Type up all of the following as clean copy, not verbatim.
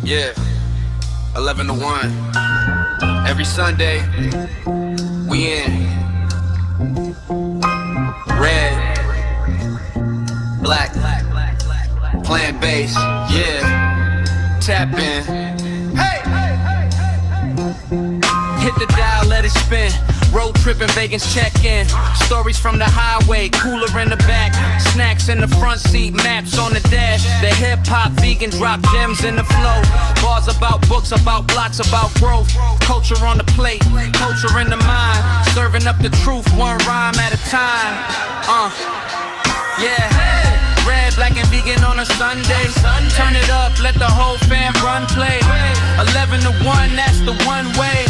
Yeah, 11 to 1. Every Sunday, we in. Red, black, plant-based, yeah. Tap in. Hey! Hit the dial, let it spin. Road tripping, vegans check in. Stories from the highway, cooler in the back. Snacks in the front seat, maps on the dash. The hip-hop vegan drop gems in the flow. Bars about books, about blocks, about growth. Culture on the plate, culture in the mind. Serving up the truth, one rhyme at a time. Yeah. Red, black, and vegan on a Sunday. Turn it up, let the whole fam run play. 11 to 1, that's the one way.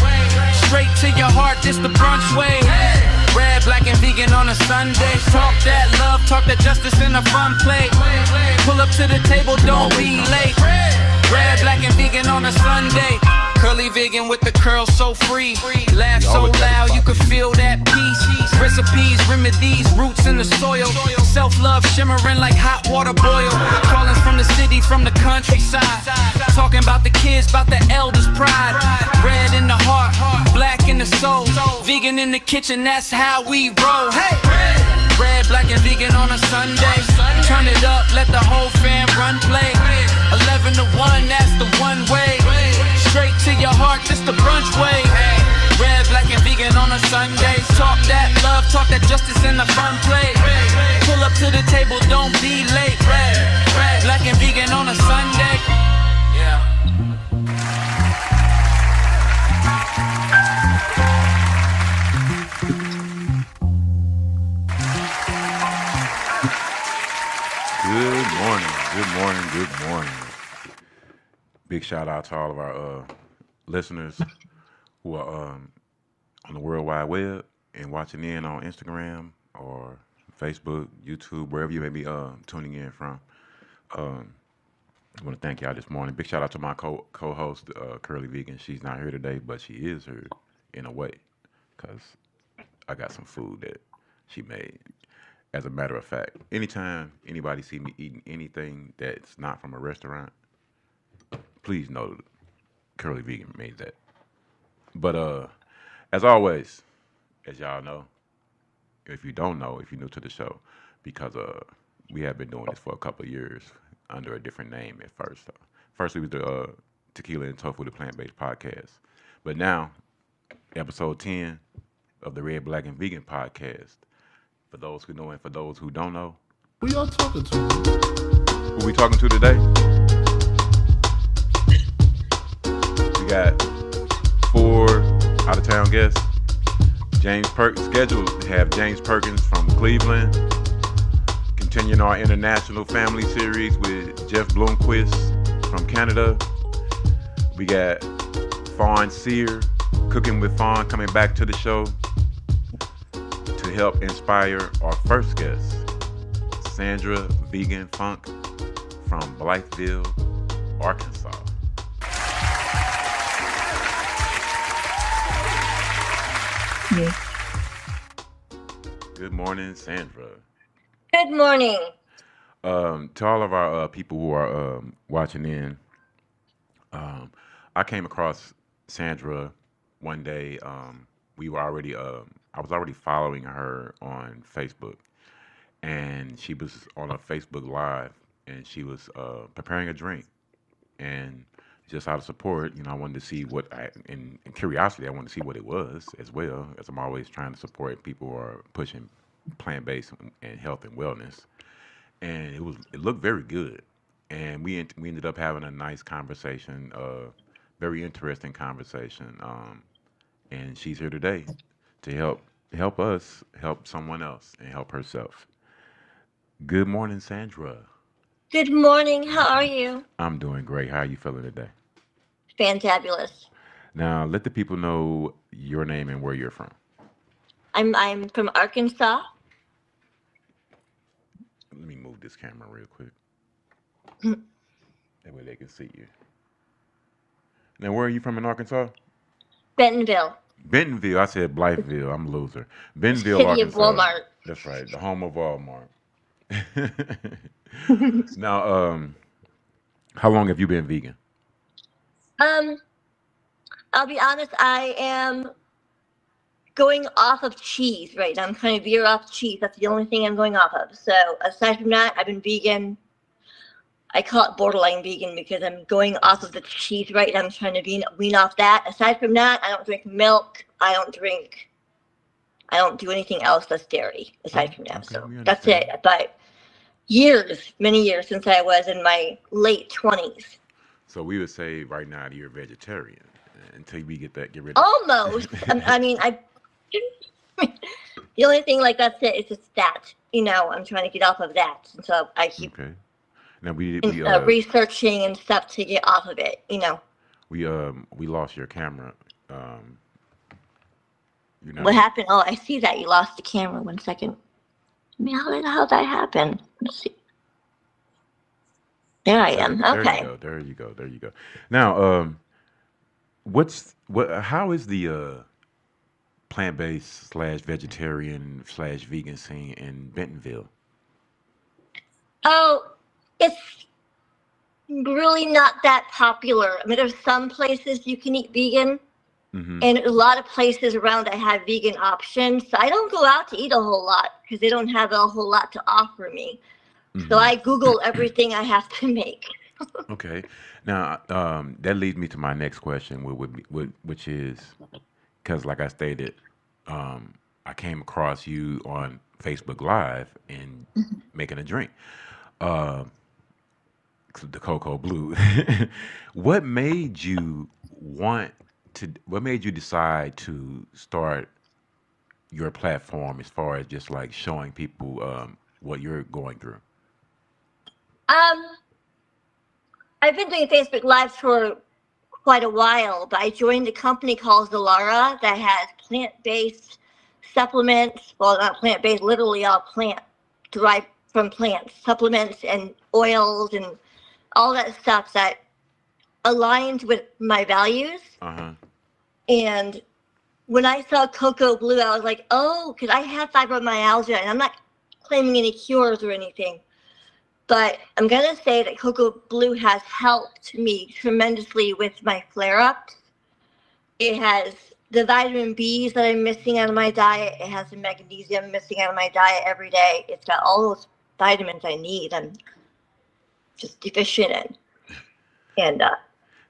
Straight to your heart, this the brunch way. Red, black, and vegan on a Sunday. Talk that love, talk that justice in a fun play. Pull up to the table, don't be late. Red, black, and vegan on a Sunday. Curly vegan with the curls so free. Laugh so loud, you can feel that peace. Recipes, remedies, roots in the soil. Self-love shimmering like hot water boil. Calling from the city, from the countryside. Talking about the kids, about the elders' pride. Red in the heart, black in the soul. Vegan in the kitchen, that's how we roll. Hey! Red, black, and vegan on a Sunday. Turn it up, let the whole fam run play. 11 to 1, that's the one way. Straight to your heart, this the brunch way. Red, black, and vegan on a Sunday. Talk that love, talk that justice in the fun play. Pull up to the table, don't be late. Red, black, and vegan on a Sunday. Yeah. Good morning, good morning, good morning. Big shout out to all of our listeners who are on the World Wide Web and watching in on Instagram or Facebook, YouTube, wherever you may be tuning in from. I want to thank y'all this morning. Big shout out to my co-host, Curly Vegan. She's not here today, but she is here in a way because I got some food that she made. As a matter of fact, anytime anybody see me eating anything that's not from a restaurant, please know Curly Vegan made that. But as always, as y'all know, if you don't know, if you're new to the show, because we have been doing this for a couple of years under a different name at first. First, it was the Tequila and Tofu, the Plant-Based Podcast. But now, episode 10 of the Red, Black, and Vegan Podcast. For those who know and for those who don't know. Who y'all talking to? Who we talking to today? We got 4 out-of-town guests. Scheduled to have James Perkins from Cleveland. Continuing our international family series with Jeff Blumquist from Canada. We got Fawn Sear, Cooking with Fawn, coming back to the show to help inspire our first guest, Sandra Vegan Funk from Blytheville, Arkansas. Yeah. Good morning, Sandra. Good morning. To all of our people who are watching in, I came across Sandra one day. We were already, I was already following her on Facebook, and she was on a Facebook Live, and she was preparing a drink, and just out of support, I wanted to see in curiosity, I wanted to see what it was as well, as I'm always trying to support people who are pushing plant-based and health and wellness. And it looked very good, and we ended up having a nice conversation, very interesting conversation. And she's here today to help us help someone else and help herself. Good morning, Sandra. Good morning. How are you? I'm doing great. How are you feeling today? Fantabulous. Now, let the people know your name and where you're from. I'm from Arkansas. Let me move this camera real quick. That way they can see you. Now, where are you from in Arkansas? Bentonville. Bentonville. I said Blytheville. I'm a loser. Bentonville, City Arkansas. of Walmart. That's right. The home of Walmart. Now, how long have you been vegan? Um, I'll be honest, I am going off of cheese right now. I'm trying to veer off cheese. That's the only thing I'm going off of. So aside from that, I've been vegan. I call it borderline vegan because I'm going off of the cheese right now. I'm trying to wean off that. Aside from that, I don't drink milk. I don't do anything else that's dairy aside from that. Okay, So we that's it. understand. But many years since I was in my late 20s. So we would say right now you're a vegetarian until we get rid of Almost. I mean, the only thing like that's it. It's just that, I'm trying to get off of that. And so I keep Okay. Now we researching and stuff to get off of it, we lost your camera. You're not What happened? Oh, I see that. You lost the camera. 1 second. I mean, how the hell did that happen? Let's see. There I am. Okay. There you go. Now, how is the plant-based / vegetarian / vegan scene in Bentonville? Oh, it's really not that popular. I mean, there's some places you can eat vegan, Mm-hmm. and a lot of places around that have vegan options. So I don't go out to eat a whole lot because they don't have a whole lot to offer me. So I Google everything I have to make. Okay. Now, that leads me to my next question, which is, because like I stated, I came across you on Facebook Live and making a drink, uh, the Cocoa Blue. What made you what made you decide to start your platform as far as just like showing people what you're going through? Um, I've been doing Facebook Lives for quite a while, but I joined a company called Zalara that has plant-based supplements. Well, not plant-based, literally all plant, derived from plants, supplements and oils and all that stuff that aligns with my values. Uh-huh. And when I saw Cocoa Blue, I was like, oh, because I have fibromyalgia, and I'm not claiming any cures or anything. But I'm going to say that Cocoa Blue has helped me tremendously with my flare-ups. It has the vitamin Bs that I'm missing out of my diet. It has the magnesium missing out of my diet every day. It's got all those vitamins I need. I'm just deficient in. And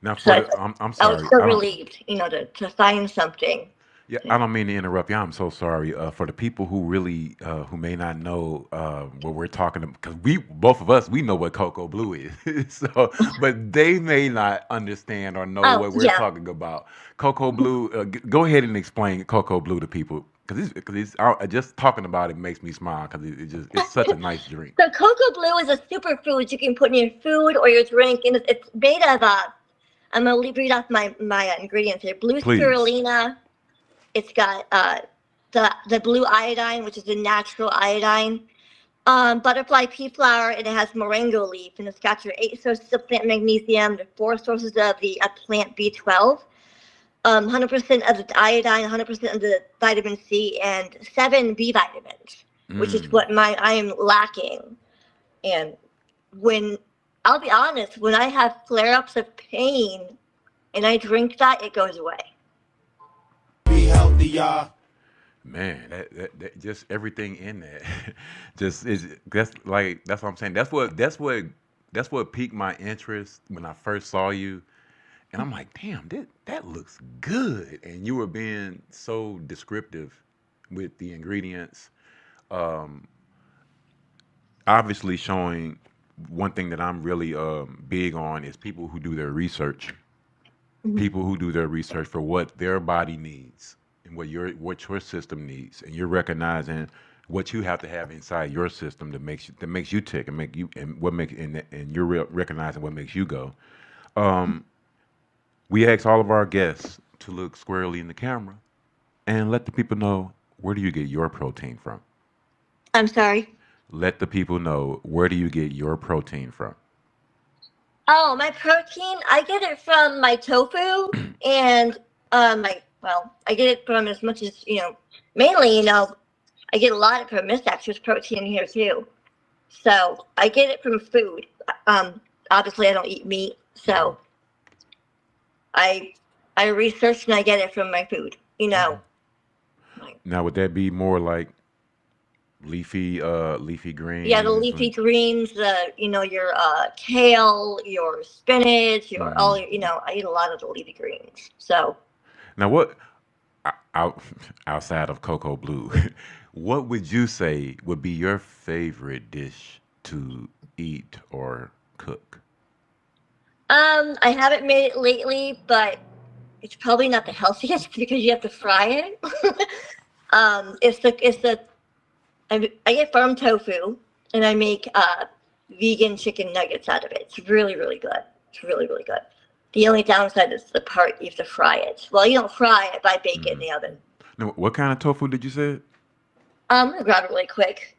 Now, so I'm I was sorry. so relieved, to find something. Yeah, I don't mean to interrupt you. I'm so sorry. For the people who really who may not know what we're talking about, because both of us, we know what Cocoa Blue is. So, but they may not understand or know Oh, what we're yeah. talking about. Cocoa Blue. Go ahead and explain Cocoa Blue to people, because just talking about it makes me smile, because it's such a nice drink. So Cocoa Blue is a superfood you can put in your food or your drink, and it's made of I'm gonna read off my ingredients here. Blue Please. spirulina. It's got the blue iodine, which is a natural iodine. Butterfly pea flower, and it has moringa leaf, and it's got your 8 sources of plant magnesium, the 4 sources of the plant B12, 100% of the iodine, 100% of the vitamin C, and 7 B vitamins, which is what I am lacking. And I'll be honest, when I have flare-ups of pain and I drink that, it goes away. Be healthy, y'all. Man, that just everything in that, that's what I'm saying. That's what piqued my interest when I first saw you, and I'm like, damn, that looks good. And you were being so descriptive with the ingredients, obviously showing one thing that I'm really big on is people who do their research. People who do their research for what their body needs and what your system needs, and you're recognizing what you have to have inside your system that makes you tick and make you, and what make and you're recognizing what makes you go. We ask all of our guests to look squarely in the camera and let the people know, where do you get your protein from? I'm sorry. Let the people know, where do you get your protein from? Oh, my protein, I get it from my tofu and I get it from as much as, mainly, I get a lot of from There's protein in here too. So I get it from food. Obviously I don't eat meat, so I I research and I get it from my food. Okay. Like, Now, would that be more like leafy yeah, the greens? leafy greens, your kale, your spinach, your all Mm-hmm. your, I eat a lot of the leafy greens. So, Now, what out outside of cocoa blue, what would you say would be your favorite dish to eat or cook? I haven't made it lately, but it's probably not the healthiest because you have to fry it. It's the I get farm tofu and I make vegan chicken nuggets out of it. It's really really good. It's really really good. The only downside is the part you have to fry it. Well, you don't fry it, but I bake it in Mm-hmm. the oven. Now, what kind of tofu did you say? I'm gonna grab it really quick.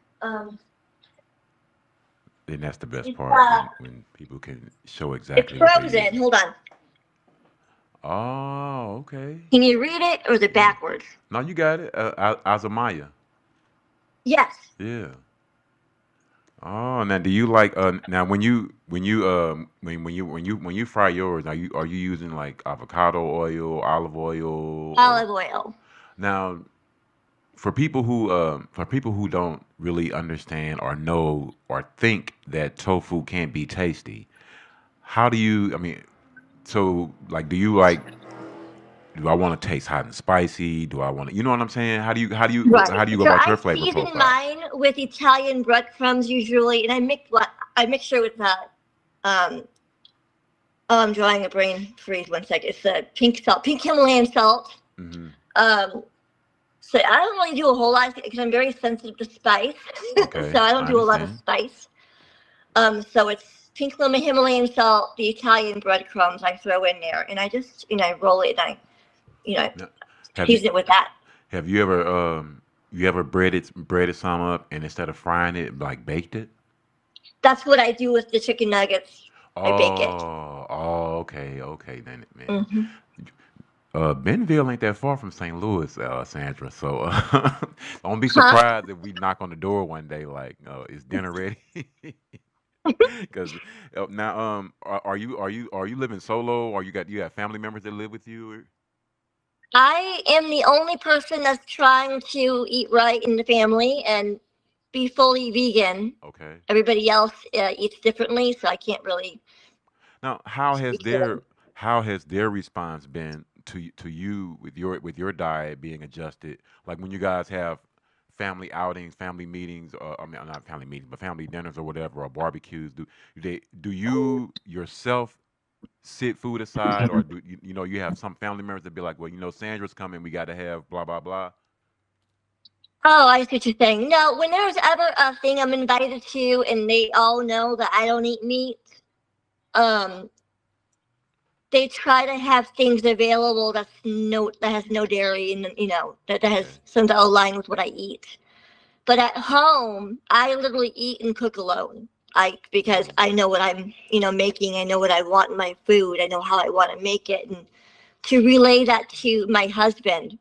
And that's the best It's part when people can show it's exactly what they're frozen. using. Hold on. Oh, okay. Can you read it or is it Yeah. backwards? No, you got it. Azamaya. Yes. Yeah. Oh, now do you like now when you fry yours, are you using like avocado oil, olive oil, or Olive oil. now for people who don't really understand or know or think that tofu can't be tasty, how do you? I mean, so like, do you like? Do I want to taste hot and spicy? Do I want to? You know what I'm saying? How Right. do you go So about I your flavor season profile? mine with Italian breadcrumbs usually, and I mix it with um. Oh, I'm drawing a brain freeze. One sec. It's the pink salt, pink Himalayan salt. Hmm. Um. So I don't really do a whole lot because I'm very sensitive to spice. Okay, So I don't I do a lot of understand. spice. So it's pink Himalayan salt, the Italian breadcrumbs I throw in there, and I just roll it and I Now, have you season it with that. have you ever breaded some up and instead of frying it like baked it? That's what I do with the chicken nuggets. I bake it. Oh, okay, okay, then man. Hmm. Bentonville ain't that far from St. Louis, Sandra. So don't be Huh? surprised if we knock on the door one day like, is dinner ready? Because now, are you living solo, or you have family members that live with you? I am the only person that's trying to eat right in the family and be fully vegan. Okay. Everybody else eats differently, so I can't really Now, speak for them. how has their response been to you with your diet being adjusted? Like when you guys have family outings, family meetings, I mean not family meetings, but family dinners or whatever, or barbecues. Do you yourself sit food aside, or do you have some family members that be like, well, Sandra's coming, we got to have blah blah blah. Oh, I see what you're saying. No, when there's ever a thing I'm invited to and they all know that I don't eat meat, um, they try to have things available that has no dairy and that has Okay. some that align with what I eat. But at home, I literally eat and cook alone. Because Mm, I know what I'm making. I know what I want in my food. I know how I want to make it, and to relay that to my husband,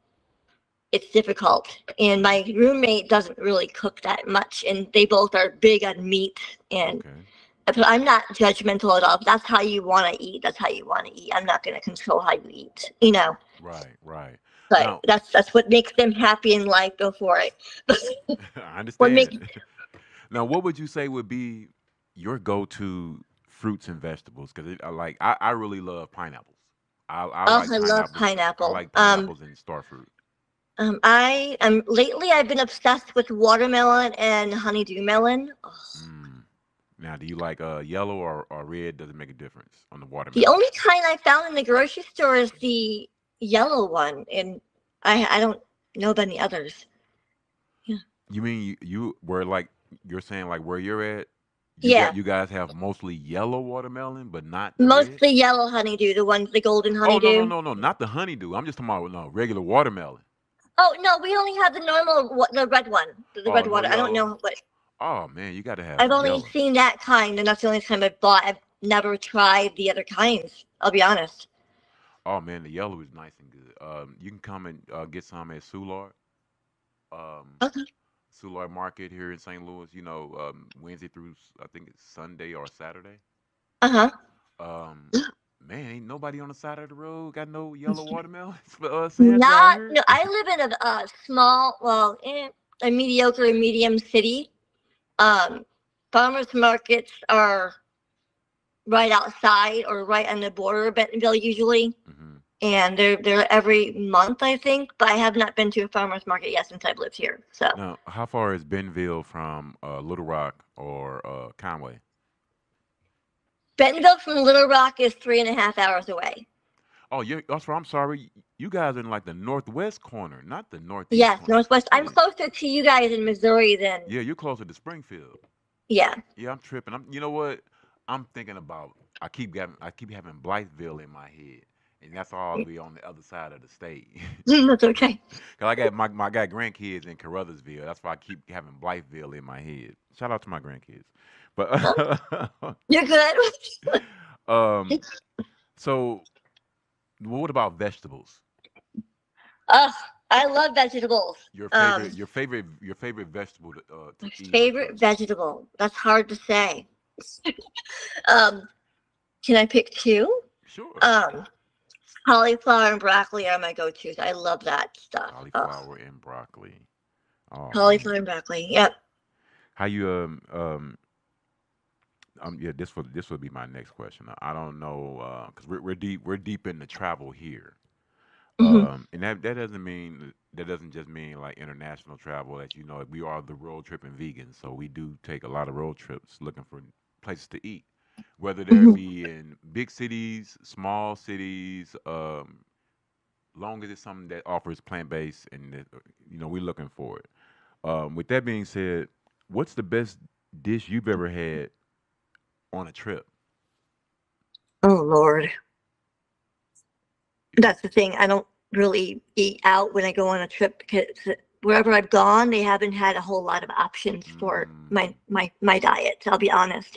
it's difficult. And my roommate doesn't really cook that much, and they both are big on meat. And okay. but I'm not judgmental at all. If that's how you want to eat, that's how you want to eat. I'm not going to control how you eat. Right, right. But Now, that's what makes them happy in life. Go for it. I what makes understand. Now, what would you say would be your go-to fruits and vegetables? Because I really love pineapples. I Oh, like I love pineapples. I pineapple. like pineapples and star fruit. I am lately. I've been obsessed with watermelon and honeydew melon. Oh, Mm. Now, do you like yellow or red? Does it make a difference on the the watermelon? only kind I found in the grocery store is the yellow one, and I don't know of any others. Yeah, You mean you were like you're saying like where you're at, yeah, you guys have mostly yellow watermelon, but not the red? mostly yellow honeydew. The golden Oh, no, no, honeydew. no, no, not the honeydew. I'm just talking about no regular watermelon. Oh no, we only have the normal, the red one, the Oh, red no water. I don't yellow. know what. Oh man, you got to have I've some only yellow. seen that kind, and that's the only kind I've bought. I've never tried the other kinds. I'll be honest. Oh man, the yellow is nice and good. You can come and get some at Soulard, um, Okay. Soulard Market here in St. Louis. Wednesday through I think it's Sunday or Saturday. Uh huh. Um, Man, ain't nobody on the side of the road got no yellow watermelons for Sandra out Not here. no. I live in a small, well, a mediocre and medium city. Um, Farmers markets are right outside or right on the border of Bentonville usually, Hmm. and they're every month I think. But I have not been to a farmers market yet since I've lived here. So Now, how far is Bentonville from Little Rock or Conway? Bentonville from Little Rock is 3.5 hours away. Oh, that's right. I'm sorry. You guys are in like the northwest corner, not the northeast Yes, corner. Northwest. I'm Yeah, closer to you guys in Missouri than yeah, you're closer to Springfield. yeah. Yeah, I'm tripping. You know what? I'm thinking about. I keep having Blytheville in my head, and that's all the way on the other side of the state. That's okay. Cause I got my got grandkids in Carruthersville. That's why I keep having Blytheville in my head. Shout out to my grandkids. Huh? But You're good. um, so what about vegetables? Oh, I love vegetables. Your favorite vegetable to My eat or favorite cook? vegetable. That's hard to say. Um, can I pick two? Sure. Um, Cauliflower and broccoli are my go-tos. I love that stuff. Oh, Cauliflower and broccoli. Oh cauliflower and man. broccoli. Yep. How you yeah, this would be my next question. I don't know because we're deep in the travel here. Hmm. And that doesn't mean that doesn't just mean like international travel. As you know, we are the road tripping vegans, so we do take a lot of road trips looking for places to eat, whether there Hmm. be in big cities, small cities. Long as it's something that offers plant based and that, we're looking for it. With that being said, what's the best dish you've ever had on a trip? Oh Lord, that's the thing. I don't really eat out when I go on a trip because wherever I've gone, they haven't had a whole lot of options for Mm, my diet. I'll be honest,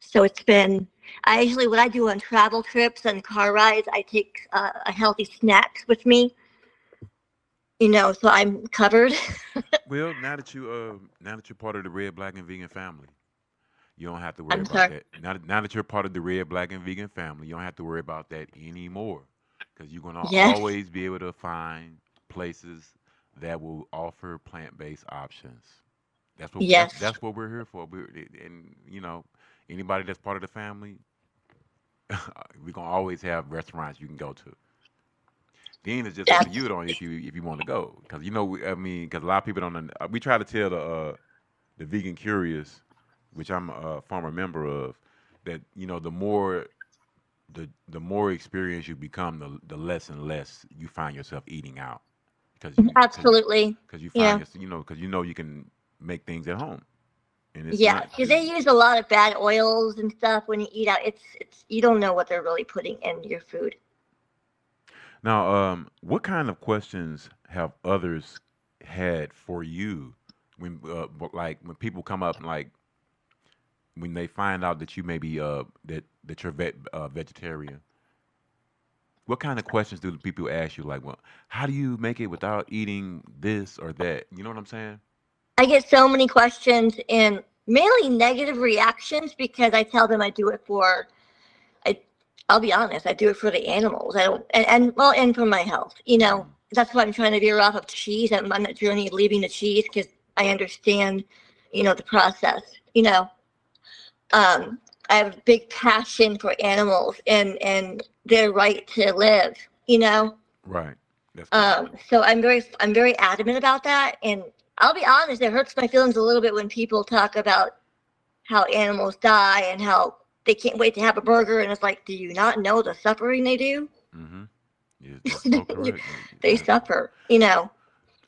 So it's been. I actually, what I do on travel trips and car rides, I take a healthy snacks with me. So I'm covered. well, now that you're part of the red, black, and vegan family, you don't have to worry I'm about sorry. that. Now that you're part of the red, black, and vegan family, you don't have to worry about that anymore, because you're gonna Yes, always be able to find places that will offer plant-based options. yes, That's what we're here for. And anybody that's part of the family, we're gonna always have restaurants you can go to. Then it's just up to that's you though if you want to go, because I mean, because a lot of people don't. We try to tell the vegan curious, which I'm a former member of, that the more experience you become, the less and less you find yourself eating out, because absolutely. you find Yeah, yourself, because you can make things at home, and it's yeah. not. Because they use a lot of bad oils and stuff when you eat out. It's you don't know what they're really putting in your food. Now, what kind of questions have others had for you when, like, when people come up, like, when they find out that you may be that you're vegetarian? What kind of questions do the people ask you? Like, well, how do you make it without eating this or that? You know what I'm saying? I get so many questions and mainly negative reactions because I tell them I do it for I I'll be honest, I do it for the animals. I don't and well and for my health. Hmm. That's why I'm trying to veer off of cheese. I'm on that journey of leaving the cheese because I understand, the process. You know, I have a big passion for animals and their right to live. Right. That's correct. So I'm very adamant about that, and I'll be honest, it hurts my feelings a little bit when people talk about how animals die and how they can't wait to have a burger, and it's like, do you not know the suffering they do? Hmm. Yeah, that's so correct. They suffer.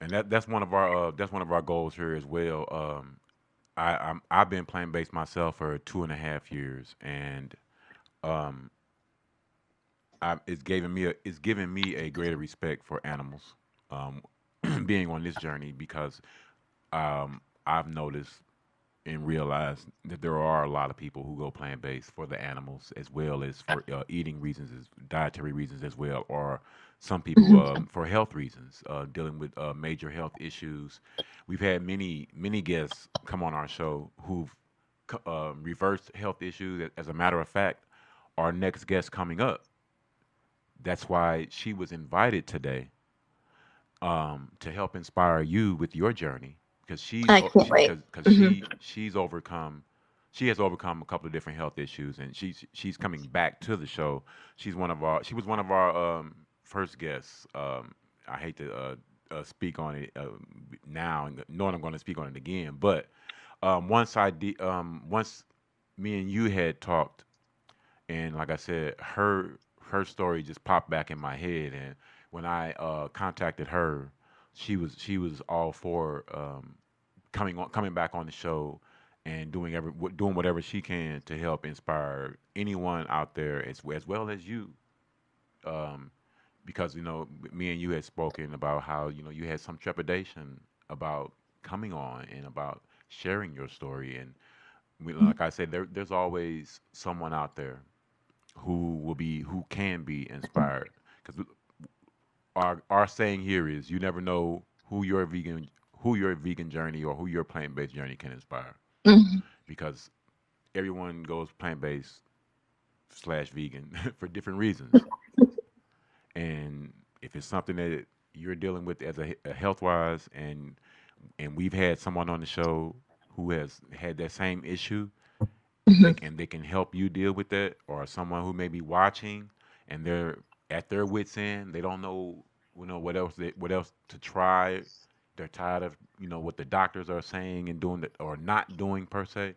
And that's one of our goals here as well. I've been plant based myself for 2.5 years, and um, it's given me a greater respect for animals. Um, being on this journey, because I've noticed and realized that there are a lot of people who go plant based for the animals as well as for eating reasons, dietary reasons as well, or some people Mhm. for health reasons, dealing with major health issues. We've had many guests come on our show who've reversed health issues. As a matter of fact, our next guest coming up. That's why she was invited today, to help inspire you with your journey, because I can't wait. Hmm. she has overcome a couple of different health issues, and she's coming back to the show. She was one of our first guests. I hate to speak on it now, and knowing I'm going to speak on it again, but once me and you had talked, and like I said, her story just popped back in my head, and when I contacted her, she was all for coming back on the show and doing whatever she can to help inspire anyone out there, as well as you, um, because me and you had spoken about how you had some trepidation about coming on and about sharing your story, and like I said, there's always someone out there who can be inspired, because our saying here is, you never know who your vegan journey or who your plant-based journey can inspire, Hmm. because everyone goes plant-based slash vegan for different reasons, and if it's something that you're dealing with as a health wise, and we've had someone on the show who has had that same issue, Hmm. they can help you deal with that, or someone who may be watching and they're at their wits end, they don't know what else to try. They're tired of what the doctors are saying and doing, that or not doing per se.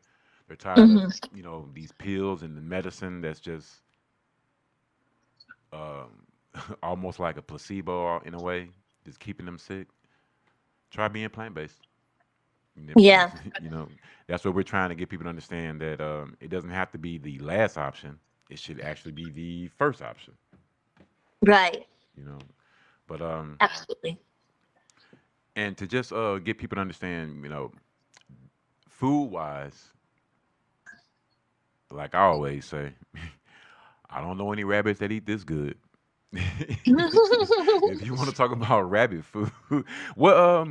They're tired of Hmm. these pills and the medicine that's just um, almost like a placebo in a way, just keeping them sick. Try being plant based. Yeah. You know, that's what we're trying to get people to understand, that it doesn't have to be the last option. It should actually be the first option. Right. You know, but Absolutely. and to just get people to understand, food wise, like I always say, I don't know any rabbits that eat this good. If you want to talk about rabbit food, what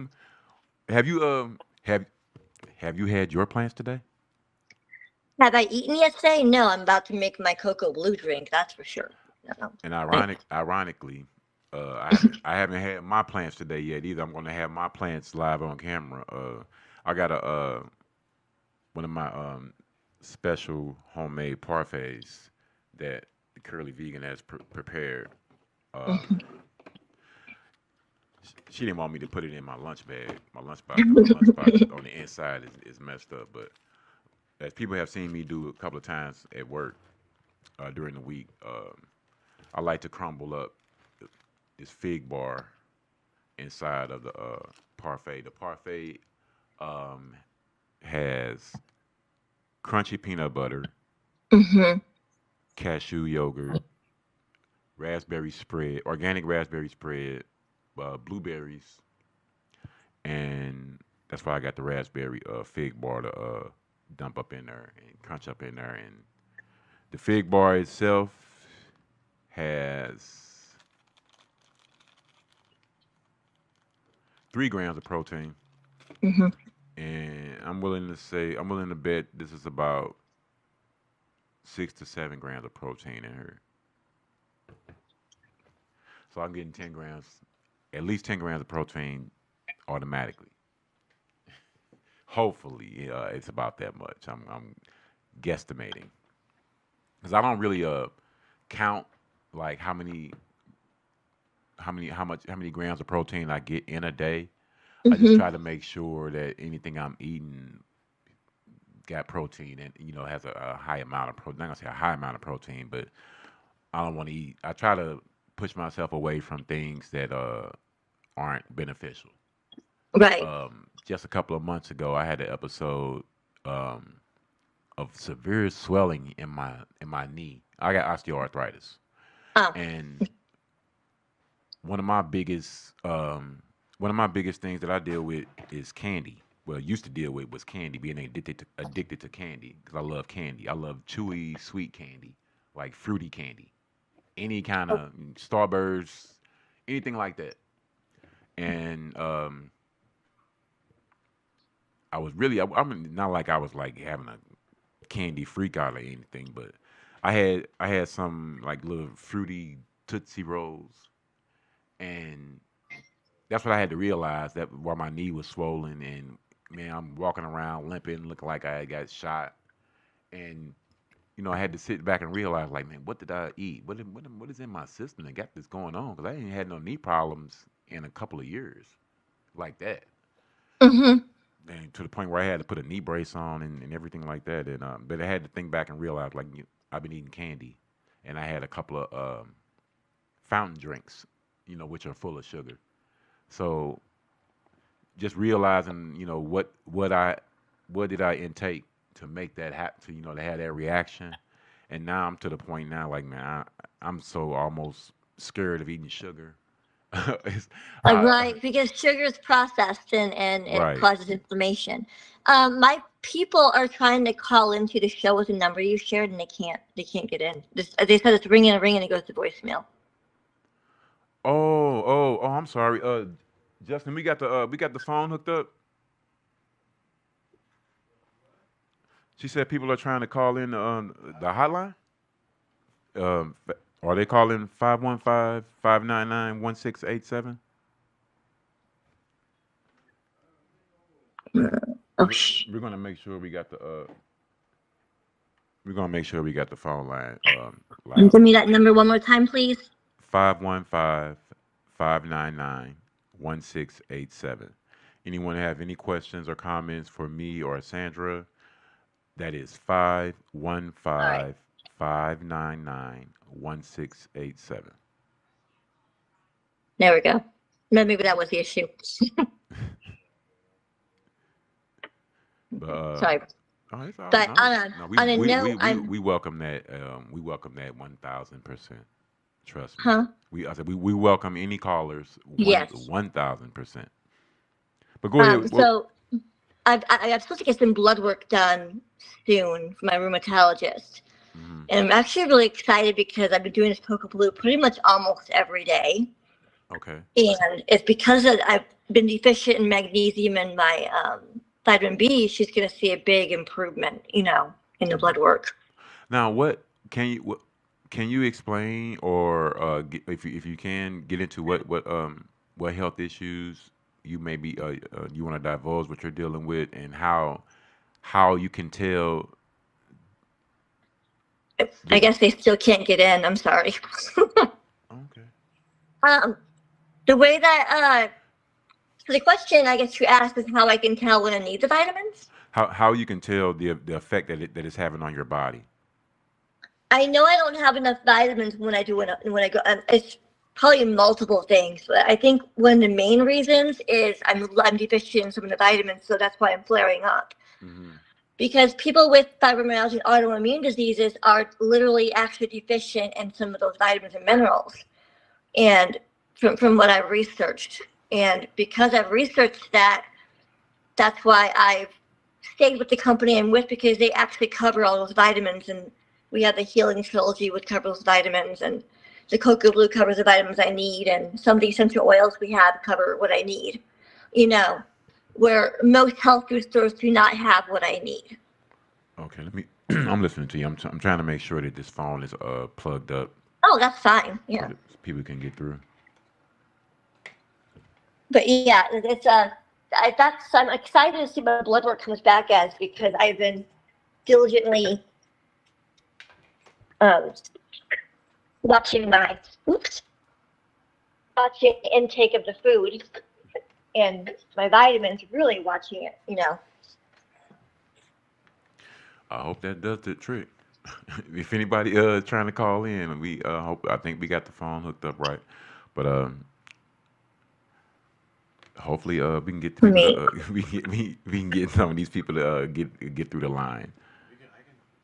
have you have you had your plants today? Have I eaten yesterday? No, I'm about to make my cocoa blue drink. That's for sure. No. And I- ironically, I haven't had my plants today yet either. I'm going to have my plants live on camera. I got a one of my special homemade parfaits that the Curly Vegan has prepared. Um, she didn't want me to put it in my lunch bag, my lunchbox, because my lunchbox on the inside is messed up. But as people have seen me do a couple of times at work during the week, I like to crumble up this fig bar inside of the parfait. The parfait um, has crunchy peanut butter, Mhm. cashew yogurt, raspberry spread, organic raspberry spread, blueberries, and that's why I got the raspberry fig bar to dump up in there and crunch up in there. And the fig bar itself has 3 grams of protein, Mhm. and I'm willing to bet this is about 6 to 7 grams of protein in here. So I'm getting 10 grams, at least 10 grams of protein automatically. Hopefully, it's about that much. I'm guesstimating, because I don't really count like how many grams of protein I get in a day. I just Mhm. try to make sure that anything I'm eating got protein and has a high amount of protein. I'm not gonna say a high amount of protein, but I don't want to eat. I try to push myself away from things that aren't beneficial. Right. Just a couple of months ago, I had an episode um, of severe swelling in my knee. I got osteoarthritis, Oh. and one of my biggest one of my biggest things that I deal with is candy. Well, used to deal with was candy, being addicted to candy, because I love candy. I love chewy, sweet candy, like fruity candy, any kind of Starburst, anything like that. And I'm not like I was like having a candy freak out or anything, but I had some like little fruity Tootsie Rolls, and that's what I had to realize that while my knee was swollen and man, I'm walking around limping, looking like I had got shot, and I had to sit back and realize like, man, what did I eat? What is in my system that got this going on? Because I ain't had no knee problems in a couple of years like that. Mm-hmm. And to the point where I had to put a knee brace on and everything like that. And but I had to think back and realize like I've been eating candy, and I had a couple of fountain drinks, which are full of sugar. So just realizing, what did I intake to make that happen, to have that reaction. And now I'm to the point now, like man, I'm so almost scared of eating sugar. It's, Right, because sugar is processed and it right. causes inflammation. My people are trying to call into the show with a number you shared, and they can't get in. They said it's ringing and ringing, and it goes to voicemail. Oh, I'm sorry. Justin, we got the phone hooked up. She said people are trying to call in the hotline. Are they calling 515-599-1687? Oh, We're gonna make sure we got the phone line loud. give me that number one more time, please. 515-599-1687. Anyone have any questions or comments for me or Sandra? That is five one All right, five 599-1687. there we go. Maybe that was the issue. But Sorry, oh, it's all but no, no. We on a we note, we we, I'm we welcome that. We welcome that 1,000%. Trust me. huh? I said we welcome any callers Yes. 1,000%. But go ahead. Well, So I'm supposed to get some blood work done soon for my rheumatologist. mhm, And I'm actually really excited because I've been doing this Coca Blue pretty much almost every day. okay. And it's because I've been deficient in magnesium and my vitamin B, she's going to see a big improvement, in the Mhm. blood work. Now, can you explain or if you can get into what health issues you maybe you want to divulge what you're dealing with and how you can tell I the guess they still can't get in. I'm sorry. okay. um, the way that, so the question I guess you asked is how I can tell when I need the vitamins. How you can tell the effect that it's having on your body. I know I don't have enough vitamins when I go. It's probably multiple things, but I think one of the main reasons is I'm deficient in some of the vitamins, so that's why I'm flaring up. Hmm. Because people with fibromyalgia and autoimmune diseases are literally actually deficient in some of those vitamins and minerals. And from what I've researched, and because I've researched that, that's why I've stayed with the company I'm with because they actually cover all those vitamins. And we have the Healing Trilogy, which covers vitamins, and the Cocoa Blue covers the vitamins I need, and some of the essential oils we have cover what I need. You know, where most health food stores do not have what I need. Okay, let me. I'm listening to you. I'm trying to make sure that this phone is plugged up Oh, that's fine. so Yeah, that people can get through. but yeah, it's I'm excited to see what blood work comes back as because I've been diligently um, watching my oops watching the intake of the food and my vitamins, really watching it, I hope that does the trick. If anybody trying to call in, we hope I think we got the phone hooked up right, but hopefully we can get the for people to me. we can get some of these people to get through the line.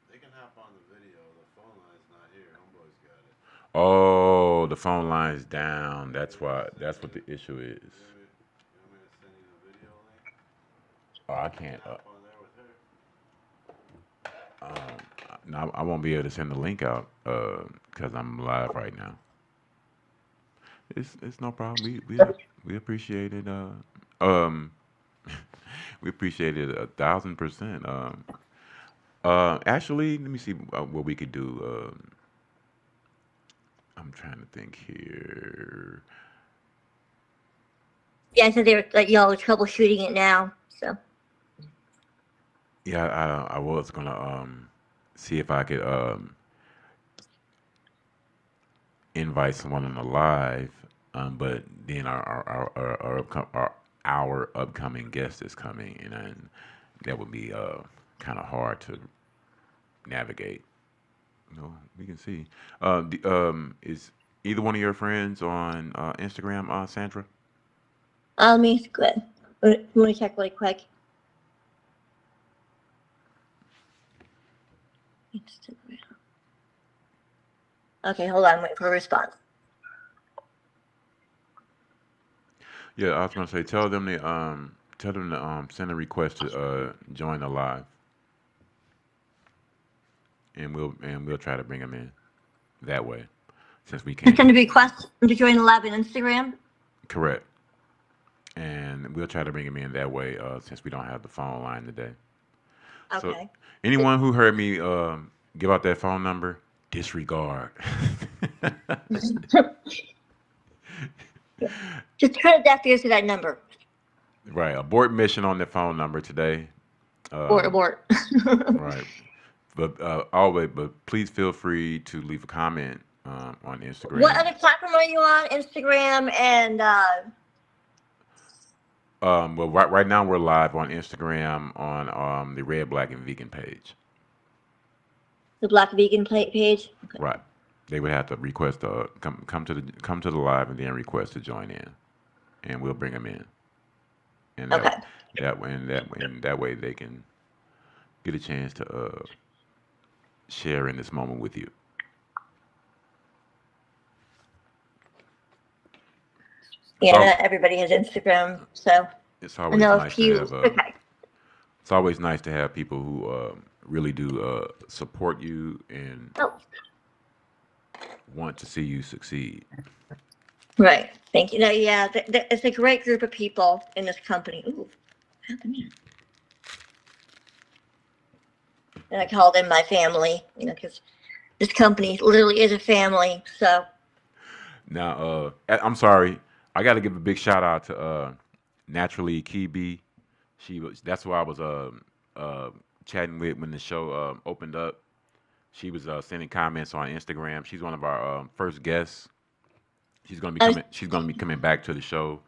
They can hop on the video. The phone line's not here. Homeboy's got it. Oh, the phone line's down. That's You want me why. to send That's you? what the issue is. You want me to send you the video link? Oh, I You can can't. hop on there with her. No, I won't be able to send the link out because I'm live right now. It's no problem. We appreciate it. Um, we appreciate it 1,000%. Actually, let me see what we could do. I'm trying to think here. Yeah, I said they were like y'all are troubleshooting it now. So Yeah, I was gonna see if I could invite someone on the live, but then our upcoming guest is coming, and then that would be kind of hard to navigate. No, we can see. Is either one of your friends on Instagram, Sandra? let me good. Let me check really quick. Instagram. Okay, hold on. Wait for a response. Yeah, I was gonna say tell them to send a request to join the live, and we'll try to bring them in that way, since we Send can't. a request to join the lab on Instagram. Correct. And we'll try to bring him in that way, since we don't have the phone line today. So, Okay. anyone who heard me give out that phone number, disregard. Just turn it deaf ears to that number. Right, abort mission on the phone number today. Um, Abort. right, but but please feel free to leave a comment on What Instagram. other platform are you on? Instagram and Well, right now we're live on Instagram on the Red, Black, and Vegan page. the Black Vegan page. Okay. Right. They would have to request come to the live and then request to join in, and we'll bring them in, and Okay. that way they can get a chance to share in this moment with you. It's Yeah, all not everybody has Instagram, so it's I always know a nice to few. have Okay. it's always nice to have people who really do support you and Oh, want to see you succeed. right. Thank you. No, yeah, it's a great group of people in this company. Ooh, what happened here? And I call them my family, because this company literally is a family. So, Now, I'm sorry. I got to give a big shout out to Naturally Kibi. That's who I was chatting with when the show opened up. She was sending comments on Instagram. She's one of our first guests. She's gonna be I was, coming. She's gonna be coming back to the show.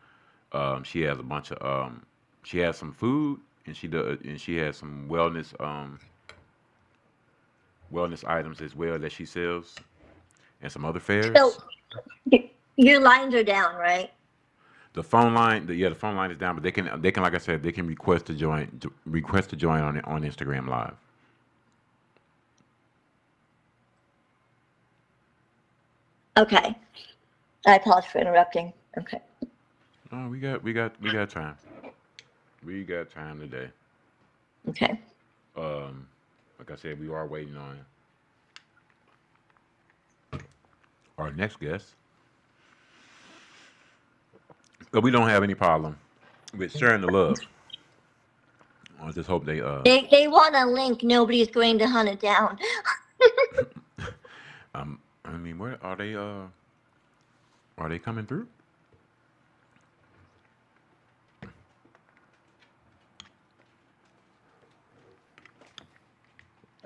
She has a bunch of she has some food and she has some wellness items as well that she sells and some other so fairs. your lines are down, right? The phone line, the phone line is down, but they can like I said, they can request to join on Instagram Live. Okay. I apologize for interrupting. Okay. Oh, we got time. We got time today. Okay. Like I said, we are waiting on our next guest, but we don't have any problem with sharing the love. I just hope they They want a link. Nobody's going to hunt it down. I mean, where are they coming through?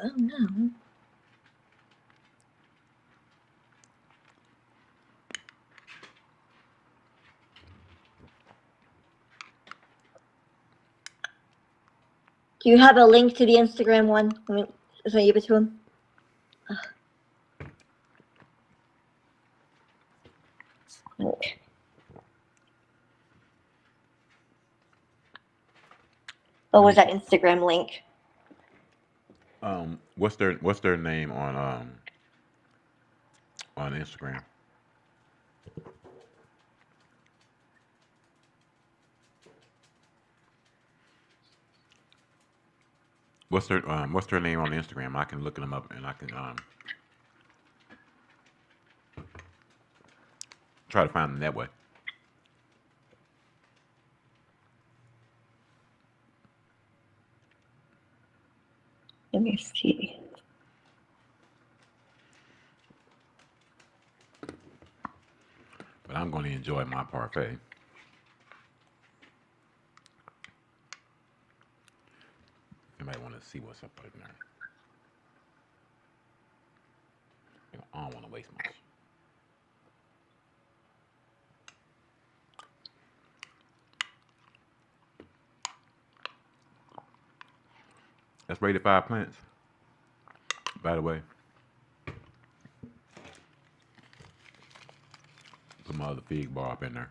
Oh no. Do you have a link to the Instagram one? I mean, should I give it to him? Okay. What Let was me that see. Instagram link? What's their name on Instagram? What's their name on Instagram? I can look them up and I can try to find them that way. Let me see. But I'm going to enjoy my parfait. You might want to see what's up in there. I don't want to waste much. That's rated 5 plants, by the way. Put my other fig bar up in there.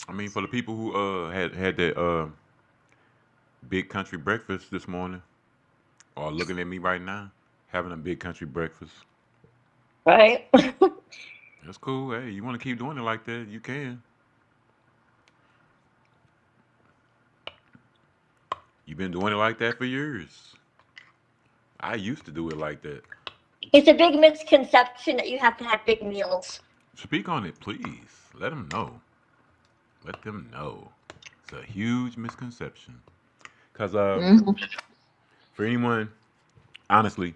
I mean, for the people who had that big country breakfast this morning, or looking at me right now, having a big country breakfast. Right. That's cool. Hey, you want to keep doing it like that, you can. You've been doing it like that for years. I used to do it like that. It's a big misconception that you have to have big meals. Speak on it, please. Let them know. Let them know. It's a huge misconception. Because for anyone, honestly,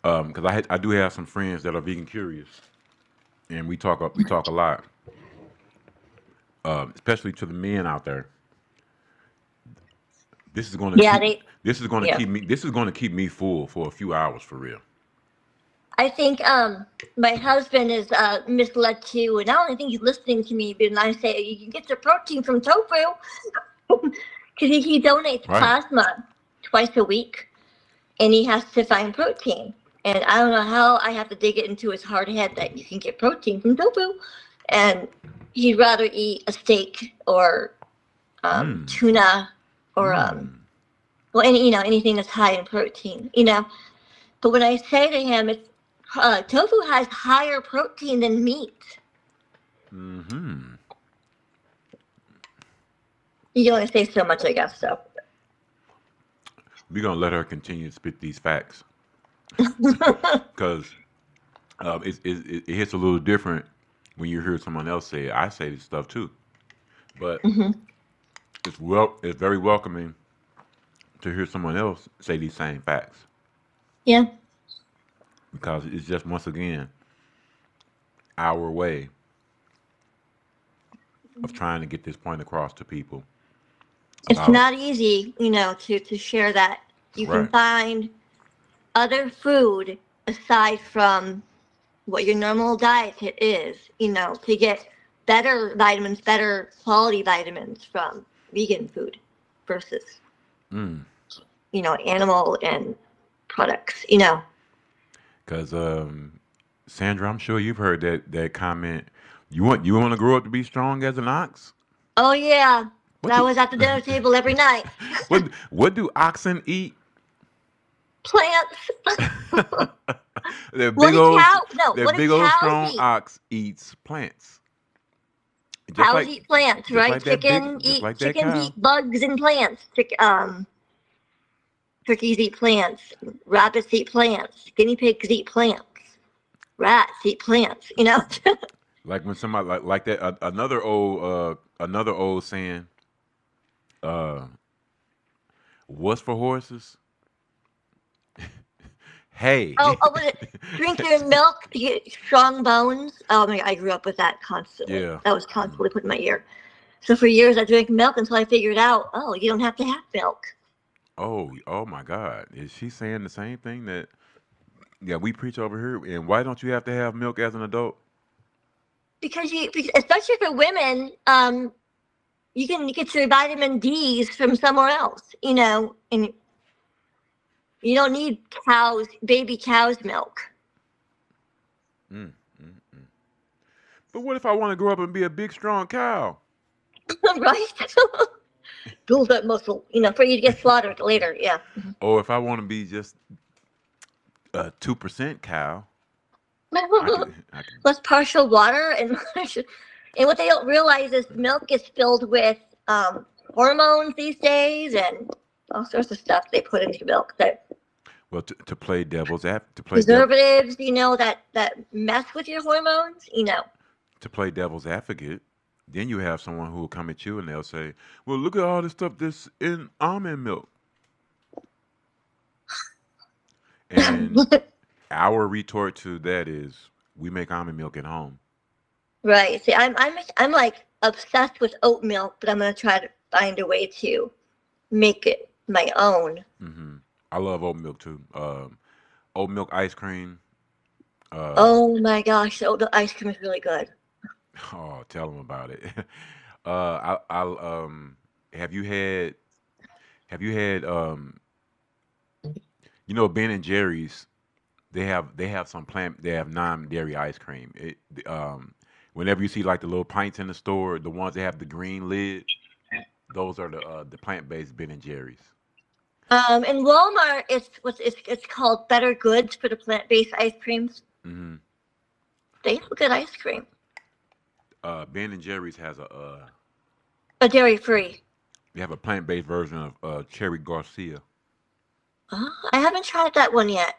because I do have some friends that are vegan curious, and we talk a lot, especially to the men out there. This is going to keep me full for a few hours for real. I think my husband is misled too, and I don't think he's listening to me. But I say you can get your protein from tofu because he donates plasma twice a week, and he has to find protein. And I don't know how I have to dig it into his hard head that you can get protein from tofu, and he'd rather eat a steak or tuna or well, anything that's high in protein, But when I say to him, it's tofu has higher protein than meat. Mm-hmm. You can only say so much, I guess. So we're gonna let her continue to spit these facts because it hits a little different when you hear someone else say it. I say this stuff too, but it's very welcoming to hear someone else say these same facts. Yeah. Because it's just, once again, our way of trying to get this point across to people. It's not easy, to share that. You can find other food aside from what your normal diet is, to get better vitamins, better quality vitamins from vegan food versus, animal and products, Because Sandra, I'm sure you've heard that comment. You want to grow up to be strong as an ox? Oh yeah, I was at the dinner table every night. What do oxen eat? Plants. Their big old strong eat? ox eats plants. Cows eat plants, right? Chickens eat bugs and plants. Turkeys eat plants. Rabbits eat plants. Guinea pigs eat plants. Rats eat plants. Like when somebody like that. Another old saying. What's for horses? Hey. Was it drink your milk to get strong bones? Oh my God, I grew up with that constantly. Yeah. That was constantly put in my ear. So for years I drank milk until I figured out, you don't have to have milk. Oh my God. Is she saying the same thing that we preach over here? And why don't you have to have milk as an adult? Because especially for women, you can get your vitamin D's from somewhere else, and you don't need baby cow's milk. But what if I want to grow up and be a big, strong cow? Right? Build that muscle, for you to get slaughtered later, yeah. Or if I want to be just a 2% cow. Less partial water, and what they don't realize is milk is filled with hormones these days and all sorts of stuff they put into milk that to play devil's preservatives, that mess with your hormones, To play devil's advocate, Then you have someone who will come at you and they'll say, "Well, look at all the stuff that's in almond milk." And our retort to that is, we make almond milk at home. Right. See, I'm like obsessed with oat milk, but I'm gonna try to find a way to make it my own. Hmm. I love oat milk too. Oat milk ice cream. Um, Oh my gosh, the ice cream is really good. oh, tell them about it. I'll have you had have you had Ben and Jerry's, they have some plant, they have non-dairy ice cream. Whenever you see like the little pints in the store, the ones that have the green lid, those are the plant-based Ben and Jerry's. In Walmart, it's called Better Goods for the plant-based ice creams. Hmm. They have good ice cream, Ben and Jerry's has but dairy free. they have a plant-based version of Cherry Garcia. I haven't tried that one yet,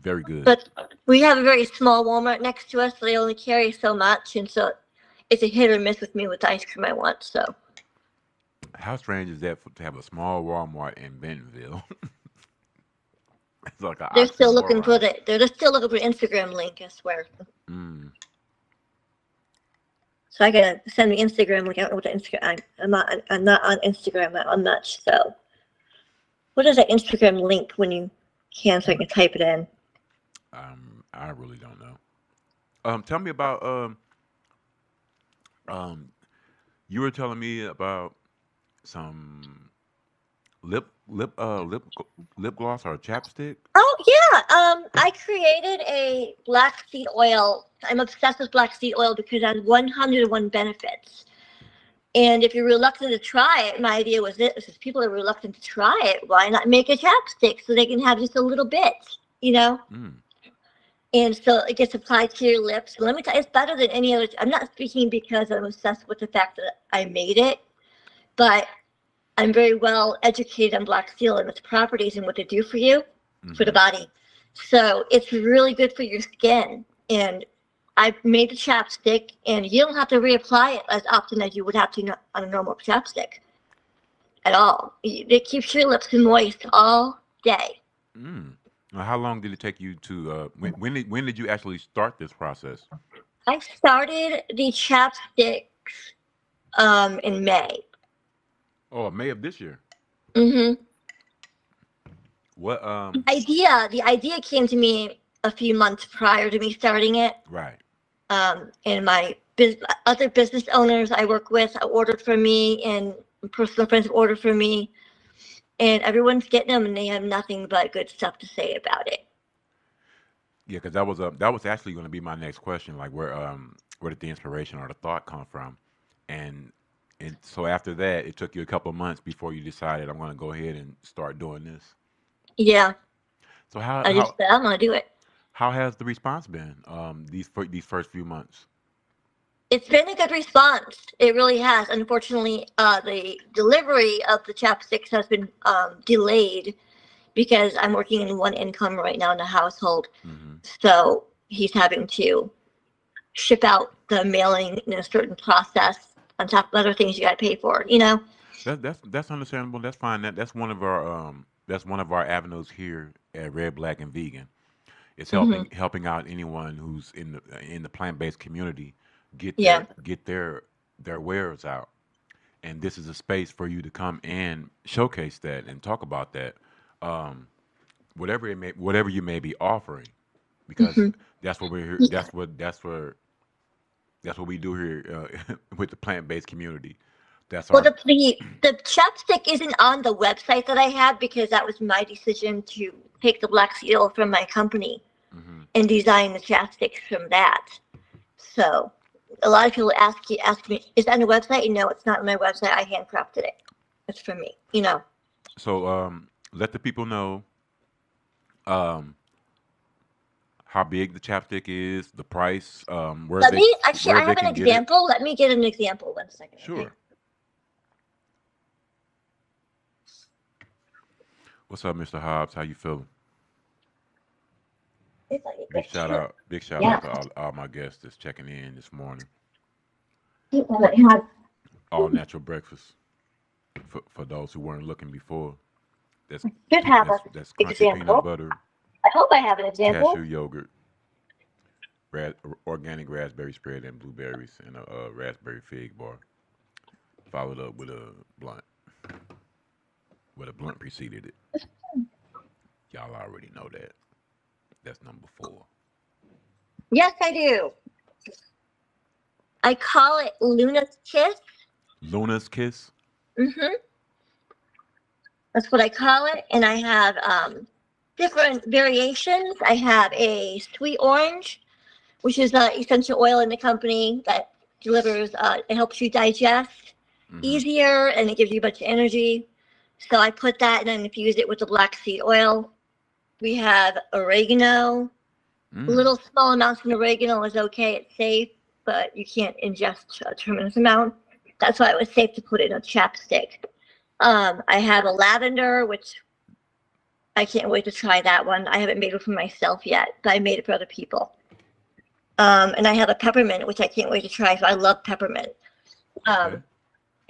Very good. but we have a very small Walmart next to us, so they only carry so much, and so it's a hit or miss with me with the ice cream I want. So How strange is that to have a small Walmart in Bentonville? It's like an they're still looking for oxymoron. they're still looking for Instagram link, I swear. Mm. So I gotta send the Instagram link. I don't know what the Instagram. I'm not on Instagram that much. So what is that Instagram link when you can, so I can type it in? I really don't know. Tell me about um. You were telling me about some lip gloss or chapstick. Oh yeah. I created a black seed oil. I'm obsessed with black seed oil because it has 101 benefits. And if you're reluctant to try it, my idea was this: if people are reluctant to try it, why not make a chapstick so they can have just a little bit, you know? Mm. And so it gets applied to your lips. Let me tell you, it's better than any other. I'm not speaking because I'm obsessed with the fact that I made it, but I'm very well educated on black seal and its properties and what they do for you, for the Hmm. body. So it's really good for your skin. And I made the chapstick, and you don't have to reapply it as often as you would have to on a normal chapstick at all. It keeps your lips moist all day. Mm. Now, how long did it take you to when did you actually start this process? I started the chapsticks in May. Oh, May of this year. Hmm. What The idea came to me a few months prior to me starting it. right. And my other business owners I work with ordered from me, and personal friends ordered from me, and everyone's getting them, and they have nothing but good stuff to say about it. Yeah, because that was actually going to be my next question. Like, where did the inspiration or the thought come from? And and so after that, it took you a couple of months before you decided, I'm going to go ahead and start doing this. Yeah, So how I just how said I'm gonna do it. how has the response been these first few months? It's been a good response. It really has. Unfortunately, the delivery of the chapsticks has been delayed because I'm working in one income right now in the household. Hmm. So he's having to ship out the mailing in a certain process on top of other things you got to pay for, you know? That's understandable. That's fine. That's one of our avenues here at Red, Black, and Vegan. It's Hmm. helping out anyone who's in the plant based community Yeah. get their wares out. And this is a space for you to come and showcase that and talk about that. Um, whatever you may be offering, because Hmm. that's what we're here. That's what we do here with the plant based community. That's Well, our. the chapstick isn't on the website that I had because that was my decision to take the black seal from my company Hmm. and design the chapsticks from that. So a lot of people ask me, is that on the website? No, it's not on my website. I handcrafted it. It's for me, you know. So let the people know um, how big the chapstick is, the price, Let me actually, where I they have an can get it. example. Let me get an example. 1 second, okay? Sure. What's up, Mr. Hobbs? How you feeling? It's like, Big shout sure. out, big shout Yeah. out to all my guests that's checking in this morning. I had All natural breakfast for those who weren't looking before. That's should have an that's crunchy peanut example. butter, I hope I have an cashew example. yogurt, organic raspberry spread, and blueberries, and a raspberry fig bar, followed up with a blunt. With a blunt preceded it. Y'all already know that. That's number 4. Yes, I do. I call it Luna's Kiss. Luna's Kiss. Mm-hmm. That's what I call it. And I have different variations. I have a sweet orange, which is an essential oil in the company that delivers, it helps you digest easier and it gives you a bunch of energy. So I put that and then infuse it with the black seed oil. We have oregano. Little small amounts of oregano is okay. It's safe, but you can't ingest a tremendous amount. That's why it was safe to put in a chapstick. I have a lavender, which I can't wait to try that one. I haven't made it for myself yet, but I made it for other people. And I have a peppermint, which I can't wait to try. So I love peppermint. Okay.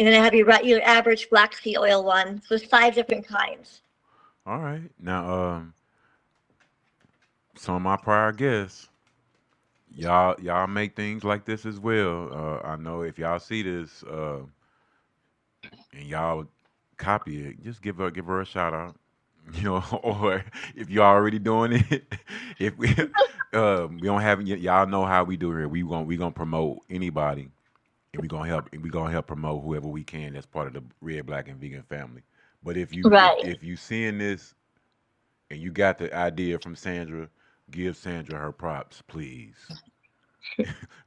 And then I have your average black seed oil one. So there's 5 different kinds. All right. Now, some of my prior guests, y'all make things like this as well. I know if y'all see this and y'all copy it, just give her a shout out. Or if you're already doing it, if we don't have y'all know how we do here. We gonna promote anybody, and we gonna help promote whoever we can that's part of the Red, Black, and Vegan family. But if you seeing this and you got the idea from Sandra, give Sandra her props, please.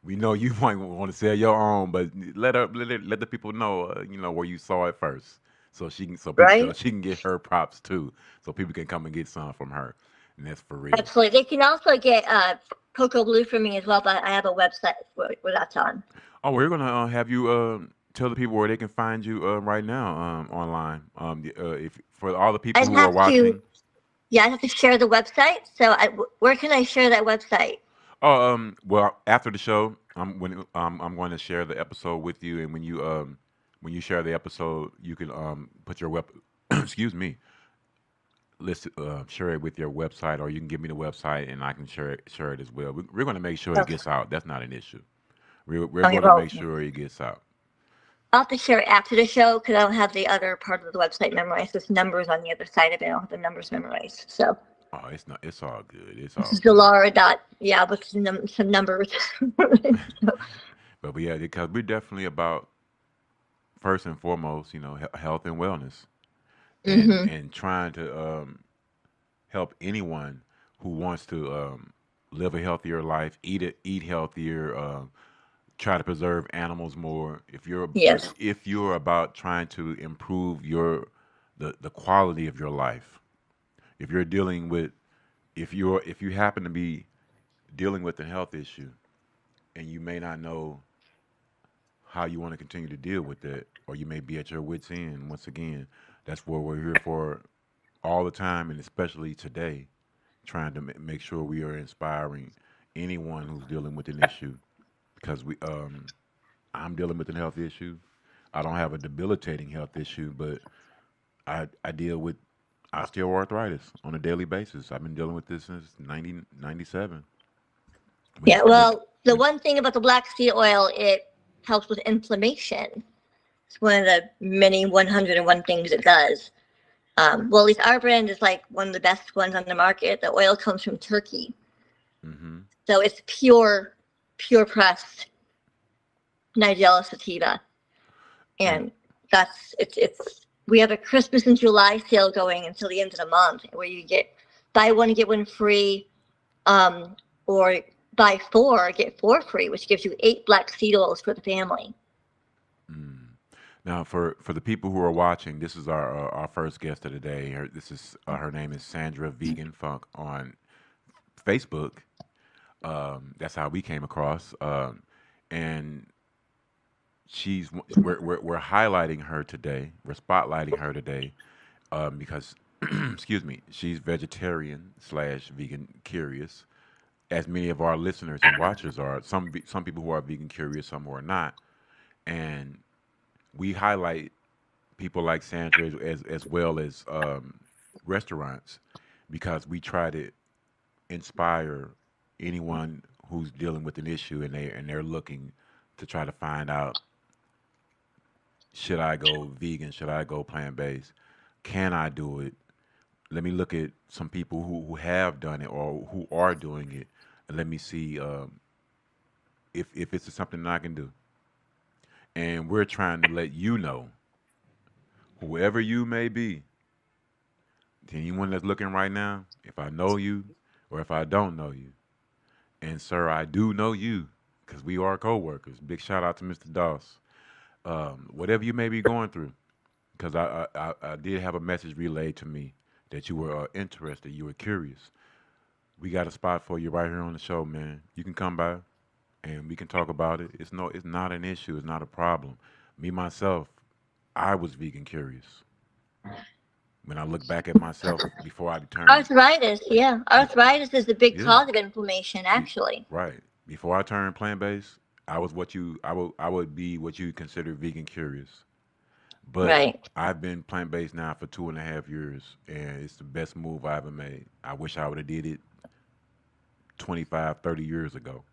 We know you might want to sell your own, but let the people know, where you saw it first, so she can get her props too, so people can come and get some from her, and that's for real. Absolutely. They can also get Cocoa Blue from me as well, but I have a website where that's on. Oh, we're gonna have you tell the people where they can find you right now online. If for all the people who are watching. Yeah, I have to share the website. So where can I share that website? Oh, well, after the show, I'm going to share the episode with you, and when you share the episode, you can put your excuse me, share it with your website, or you can give me the website, and I can share it as well. We're going to make sure it gets out. That's not an issue. We're going to make sure it gets out. I'll have to share it after the show because I don't have the other part of the website memorized. There's numbers on the other side of it. I don't have the numbers memorized. So. Oh, it's not. It's all good. It's all. This is Delara. Yeah, with some numbers. But yeah, because we're definitely about, first and foremost, health and wellness, and trying to help anyone who wants to live a healthier life, eat healthier, try to preserve animals more. If you're about trying to improve the quality of your life, if you're dealing with, if you happen to be dealing with a health issue, and you may not know how you want to continue to deal with it, or you may be at your wits' end. Once again, that's what we're here for all the time, and especially today, trying to make sure we are inspiring anyone who's dealing with an issue. Because I'm dealing with a health issue. I don't have a debilitating health issue, but I deal with osteoarthritis on a daily basis. I've been dealing with this since 1997. Yeah, well, the one thing about the black seed oil, it helps with inflammation. It's one of the many 101 things it does. Well, at least our brand is like one of the best ones on the market. The oil comes from Turkey. So it's pure pressed Nigella sativa. And we have a Christmas and July sale going until the end of the month where you get buy one, get one free, or buy 4, get 4 free, which gives you 8 black seed oils for the family. Now, for the people who are watching, this is our first guest of the day. Her name is Sandra Vegan Funk on Facebook. That's how we came across, and we're highlighting her today. We're spotlighting her today because, excuse me, she's vegetarian / vegan curious, as many of our listeners and watchers are. Some people who are vegan curious, some who are not, and we highlight people like Sandra as well as restaurants because we try to inspire anyone who's dealing with an issue and they're looking to try to find out, should I go vegan, should I go plant based, can I do it? Let me look at some people who have done it or who are doing it, and let me see if it's something that I can do. And we're trying to let you know, whoever you may be, to anyone that's looking right now, if I know you or if I don't know you. And sir, I do know you because we are co-workers. Big shout out to Mr. Doss. Whatever you may be going through, because I did have a message relayed to me that you were interested, you were curious. We got a spot for you right here on the show, man. You can come by and we can talk about it. It's not an issue. It's not a problem. Me myself, I was vegan curious. When I look back at myself before I turned, Arthritis, yeah. be- Arthritis is the big yeah, cause of inflammation, actually. right. Before I turned plant based, I would be what you consider vegan curious. But Right. I've been plant based now for 2.5 years, and it's the best move I ever made. I wish I would have did it 25, 30 years ago.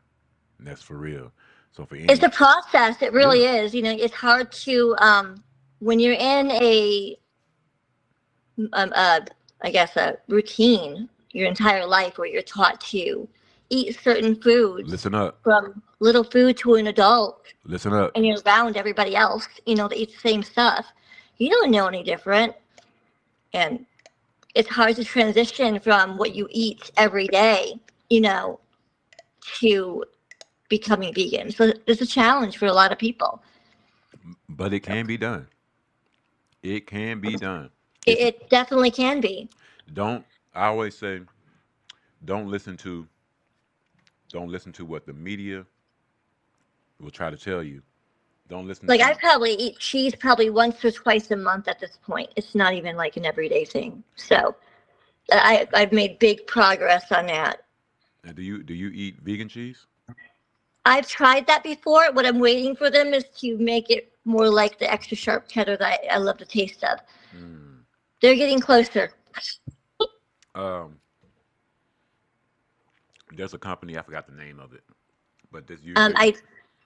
And that's for real. So for It's any, a process. It yeah, really is. It's hard to, when you're in um, uh, I guess, a routine your entire life where you're taught to eat certain foods listen up, from little food to an adult, listen up. and you're around everybody else, that eats the same stuff. You don't know any different. And it's hard to transition from what you eat every day, to becoming vegan. So it's a challenge for a lot of people. But it can be done. It can be done. It, It's it definitely can be. don't. I always say, don't listen to don't listen to what the media will try to tell you. Don't listen Like, I to probably eat cheese probably once or twice a month at this point. It's not even like an everyday thing. So I've made big progress on that. do you eat vegan cheese? I've tried that before. What I'm waiting for them is to make it more like the extra sharp cheddar that I love the taste of. Mm. They're getting closer. Um, there's a company, I forgot the name of it, but I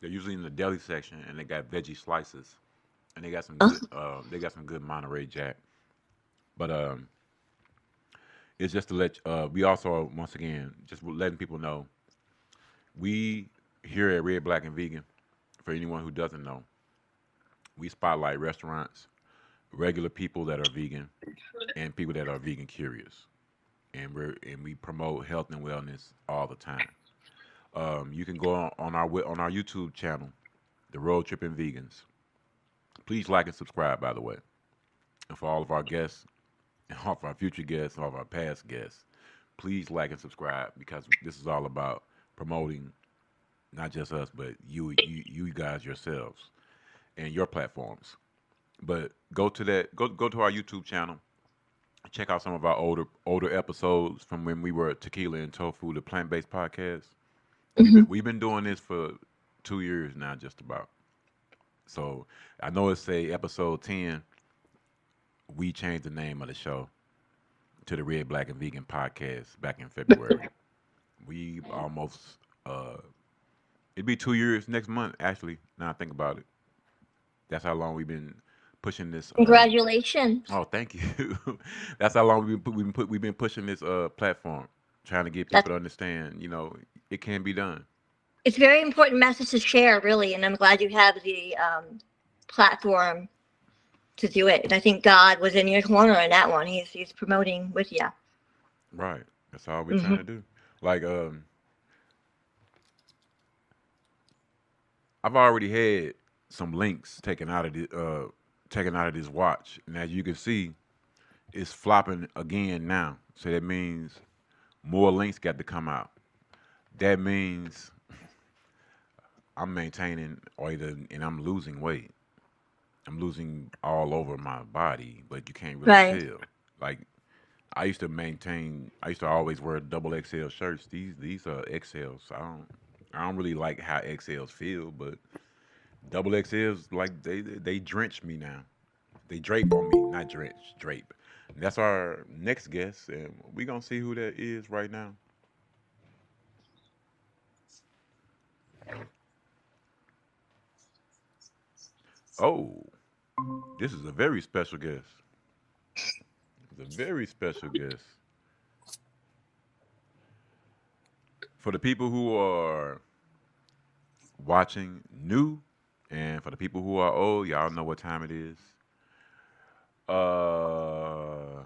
they're usually in the deli section and they got veggie slices and oh, they got some good Monterey Jack. But it's just to let we also once again just letting people know, we here at Red Black and Vegan, for anyone who doesn't know, we spotlight restaurants, regular people that are vegan, and people that are vegan curious, and we promote health and wellness all the time. You can go on our YouTube channel, The Road Tripping Vegans. Please like and subscribe, by the way, and for all of our guests, and all of our future guests, and all of our past guests, please like and subscribe because this is all about promoting not just us, but you guys yourselves and your platforms. But go to our YouTube channel. Check out some of our older episodes from when we were Tequila and Tofu, the plant based podcast. mhm. We've been doing this for 2 years now, just about. So I know it's say episode 10. We changed the name of the show to the Red Black and Vegan podcast back in February. We almost it'd be 2 years next month. Actually, now I think about it, that's how long we've been pushing this. Congratulations. Oh, thank you. That's how long we've been pushing this platform, trying to get people That's to understand. It can be done. It's a very important message to share, really, and I'm glad you have the platform to do it. And I think God was in your corner in that one. He's promoting with you. Right. That's all we're trying Hmm. to do. Like I've already had some links taken out of this watch, and as you can see, it's flopping again now. So that means more links got to come out. That means I'm maintaining and I'm losing weight. I'm losing all over my body, but you can't really Right. tell. Like I used to always wear double XL shirts. These are XLs. So I don't really like how XLs feel, but Double XLs, like they drench me now. They drape on me, not drench, drape. That's our next guest, and we gonna see who that is right now. Oh, this is a very special guest. It's a very special guest. For the people who are watching new, and for the people who are old, y'all know what time it is. Uh,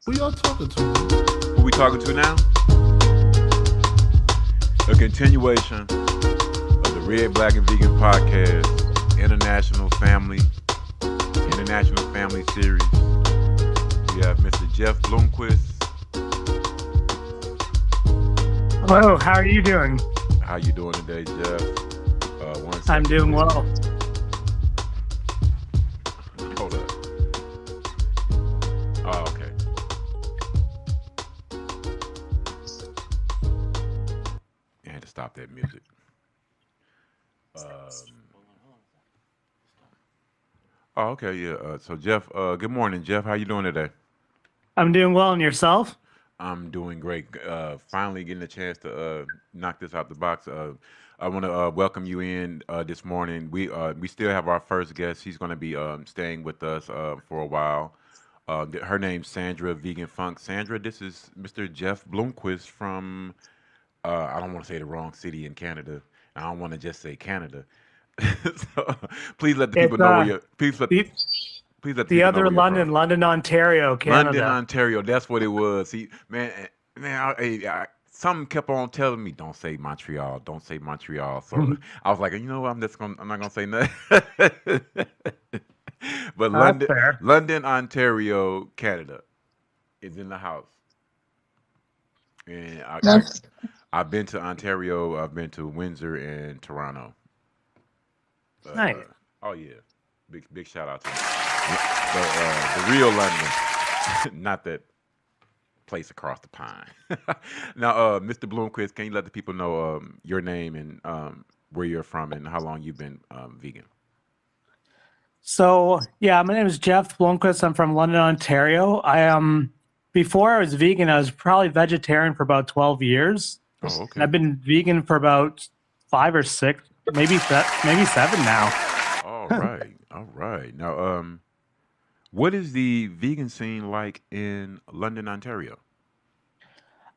Who y'all talking to? who we talking to now? A continuation of the Red, Black, and Vegan podcast, International Family Series. We have Mr. Jeff Blumquist. Hello, how are you doing? How you doing today, Jeff? One I'm second. doing well. Hold up. Oh, okay. I had to stop that music. Oh, okay, yeah. So, Jeff, good morning, Jeff. How you doing today? I'm doing well, and yourself? I'm doing great. Finally getting a chance to knock this out the box. I want to welcome you in this morning. We still have our first guest. She's going to be staying with us for a while. Her name's Sandra Vegan Funk. Sandra, this is Mr. Jeff Blumquist from, I don't want to say the wrong city in Canada. I don't want to just say Canada. So, please let the people It's know where you're. Please let the, the the people know other where you're London, from. London, Ontario, London, Canada. Ontario. That's what it was. See, something kept on telling me, "Don't say Montreal. Don't say Montreal." So I was like, you know what? I'm not gonna say nothing. But That's fair. London, Ontario, Canada is in the house, and I've been to Ontario. I've been to Windsor and Toronto. Nice. Oh yeah, big shout out to the real London, not that place across the pine. Now, Mr. Bloomquist, can you let the people know your name and where you're from and how long you've been vegan? So, yeah, my name is Jeff Blumquist. I'm from London, Ontario. Before I was vegan, I was probably vegetarian for about 12 years. Oh, And okay. I've been vegan for about 5 or 6, maybe 7 now. All right, all right. Now, what is the vegan scene like in London, Ontario?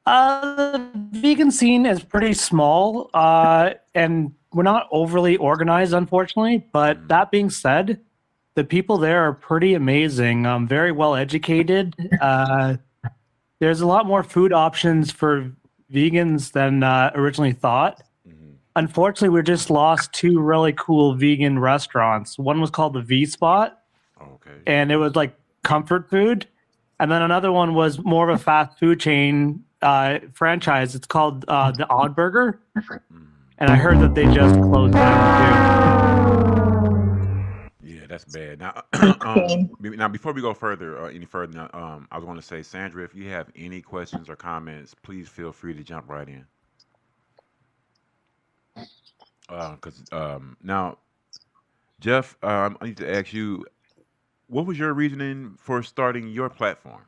The vegan scene is pretty small, and we're not overly organized, unfortunately. But that being said, the people there are pretty amazing. Very well educated. There's a lot more food options for vegans than originally thought. Mhm. Unfortunately, we just lost 2 really cool vegan restaurants. One was called the V Spot, Okay. and it was like comfort food. And then another one was more of a fast food chain franchise. It's called the Odd Burger. And I heard that they just closed down Yeah, that's bad. Now, Shame. now before we go further, any further, I was going to say, Sandra, if you have any questions or comments, please feel free to jump right in. Because now, Jeff, I need to ask you, what was your reasoning for starting your platform?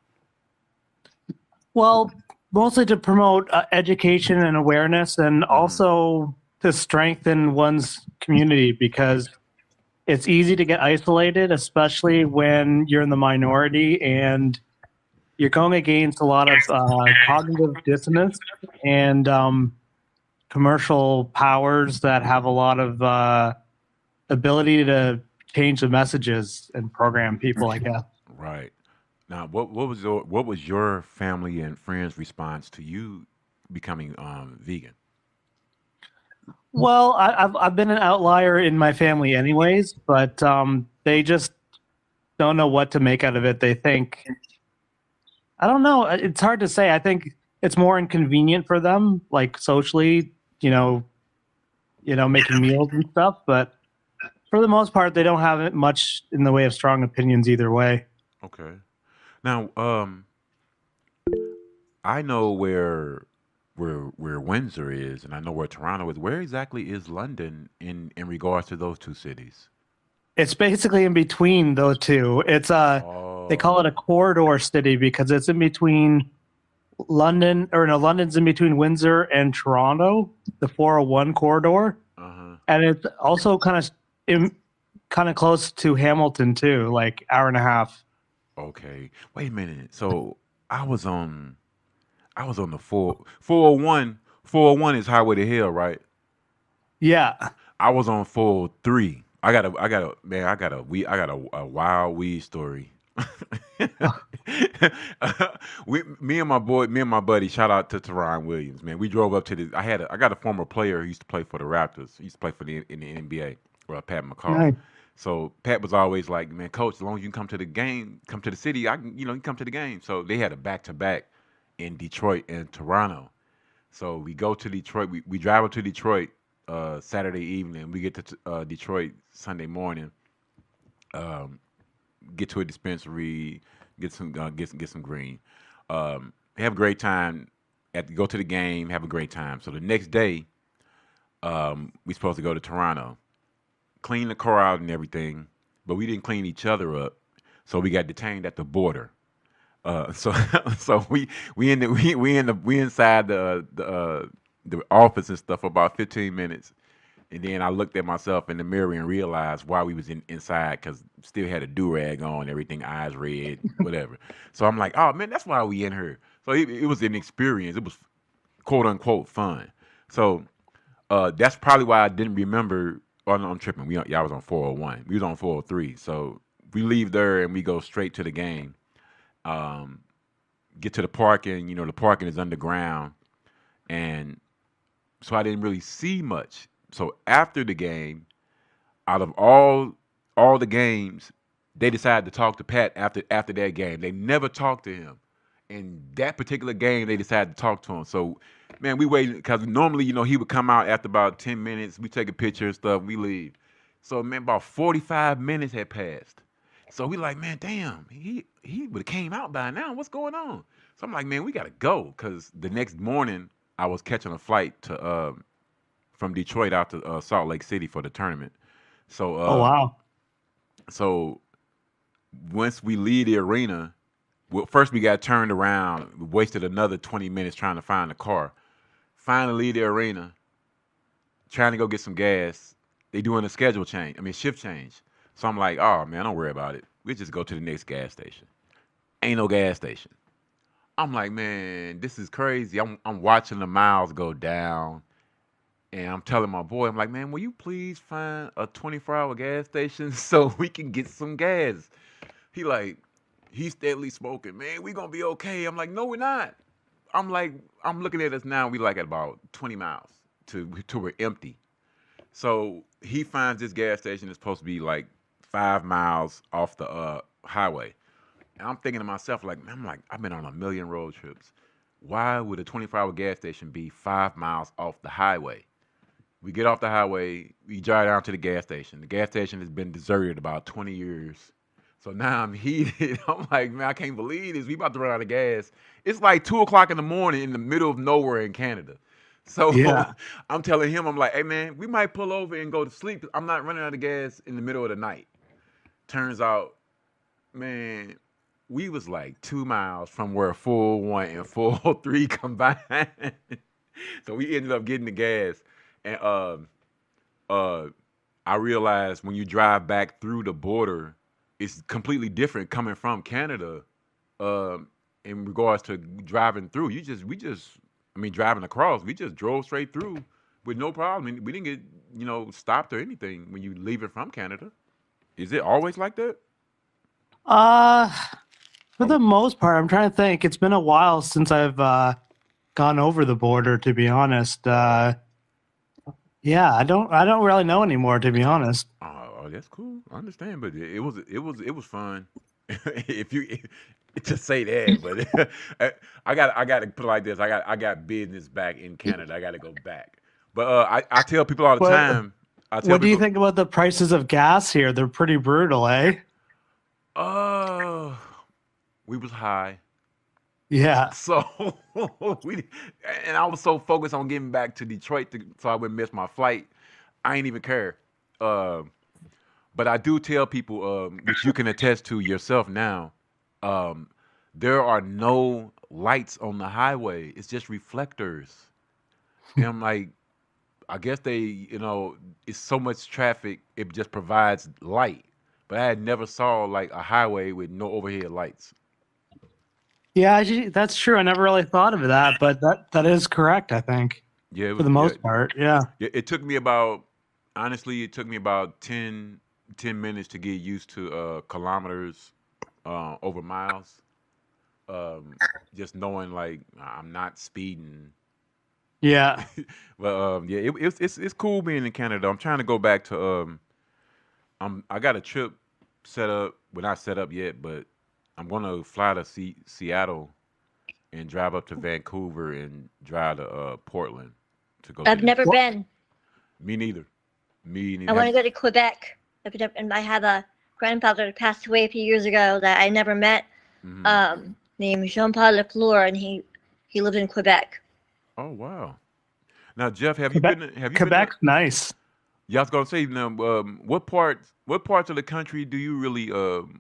too. Well, mostly to promote education and awareness, and also to strengthen one's community, because it's easy to get isolated, especially when you're in the minority and you're going against a lot of cognitive dissonance and commercial powers that have a lot of ability to change the messages and program people, I guess. Right. Now, what was your family and friends' response to you becoming vegan? Well, I've been an outlier in my family anyways, but they just don't know what to make out of it. They think, I don't know. It's hard to say. I think it's more inconvenient for them, like socially, making meals and stuff. But for the most part, they don't have much in the way of strong opinions either way. Okay. Now, I know where where Windsor is, and I know where Toronto is. Where exactly is London in regards to those two cities? It's basically in between those two. It's they call it a Oh, corridor city because it's in between London, or no, London's in between Windsor and Toronto, the 401 corridor, uh-huh. and it's also kind of close to Hamilton too, like hour and a half. Okay. Wait a minute. So I was on I was on the 401. 401 is Highway to Hell, right? Yeah. I was on 403. I got a wild weed story. Me and my buddy, shout out to Teron Williams, man. We drove up to the. I got a former player who used to play for the Raptors. He used to play for in the NBA, Pat McCall. Nice. So Pat was always like, man, coach, as long as you can come to the game, come to the city, I can, you can come to the game. So they had a back to back in Detroit and Toronto. So we go to Detroit. We drive up to Detroit Saturday evening. We get to Detroit Sunday morning. Um, get to a dispensary, get some green. Have a great time. Go to the game, have a great time. So the next day, we supposed to go to Toronto, clean the car out and everything, but we didn't clean each other up, so we got detained at the border. So so we inside the office and stuff for about 15 minutes. And then I looked at myself in the mirror and realized why we was inside, because still had a do-rag on, everything, eyes red, whatever. So I'm like, oh man, that's why we in here. So it was an experience. It was quote unquote fun. So that's probably why I didn't remember. Oh no, I'm tripping. Y'all was on 401. We was on 403. So we leave there and we go straight to the game. Um, get to the parking. The parking is underground, and so I didn't really see much. So after the game, out of all the games, they decided to talk to Pat after that game. They never talked to him. And that particular game, they decided to talk to him. So, man, we waited because normally, he would come out after about 10 minutes. We take a picture and stuff. We leave. So, man, about 45 minutes had passed. So we like, man, damn, he would have came out by now. What's going on? So I'm like, man, we got to go, because the next morning I was catching a flight to from Detroit out to Salt Lake City for the tournament. So Oh wow. so once we leave the arena, well, first we got turned around. We wasted another 20 minutes trying to find the car. Finally leave the arena, trying to go get some gas. They doing a shift change. So I'm like, oh man, don't worry about it. We just go to the next gas station. Ain't no gas station. I'm like, man, this is crazy. I'm watching the miles go down. And I'm telling my boy, I'm like, man, will you please find a 24-hour gas station so we can get some gas? He's steadily smoking, man, we gonna be okay. I'm like, no, we're not. I'm looking at us now, we like at about 20 miles to we're empty. So he finds this gas station that's supposed to be like 5 miles off the highway. And I'm thinking to myself, I've been on a million road trips. Why would a 24-hour gas station be 5 miles off the highway? We get off the highway, we drive down to the gas station. The gas station has been deserted about 20 years. So now I'm heated. I'm like, man, I can't believe this. We about to run out of gas. It's like 2 o'clock in the morning in the middle of nowhere in Canada. So Yeah. I'm telling him, I'm like, hey man, we might pull over and go to sleep. I'm not running out of gas in the middle of the night. Turns out, man, we was like 2 miles from where 401 and 403 combined. So we ended up getting the gas. And I realized when you drive back through the border, it's completely different coming from Canada. In regards to driving through, driving across, we just drove straight through with no problem. We didn't get stopped or anything when you leave it from Canada. Is it always like that? Uh, for the Oh, most part, I'm trying to think. It's been a while since I've gone over the border, to be honest. Yeah, I don't really know anymore, to be honest. that's cool. I understand, but it was fun. If you to say that, but I got to put it like this. I got business back in Canada. I got to go back. But I tell people all the What time. I tell what do you people, think about the prices of gas here? They're pretty brutal, eh? uh, we was high. Yeah. So and I was so focused on getting back to Detroit so I wouldn't miss my flight. I ain't even care. Um, but I do tell people, which you can attest to yourself now, um, there are no lights on the highway. It's just reflectors. And I'm like, I guess it's so much traffic, it just provides light. But I had never saw like a highway with no overhead lights. Yeah, actually, that's true. I never really thought of that, but that is correct, I think, Yeah, it for was. the Yeah, most part. Yeah. it took me about honestly, it took me about 10 minutes to get used to kilometers over miles. Um, just knowing like I'm not speeding. Yeah. But yeah, it's cool being in Canada. I'm trying to go back to I got a trip set up. Well, not set up yet, but I'm gonna fly to Seattle and drive up to Vancouver and drive to Portland to go to I've this. never Well, been. Me neither. Me I neither. want to go to Quebec. And I have a grandfather that passed away a few years ago that I never met, Mhm. named Jean-Paul Leclerc, and he lived in Quebec. Oh wow. Now, Jeff, have you Quebec, been? Have you been? Quebec's nice. Yeah, I was gonna say now. What parts of the country do you really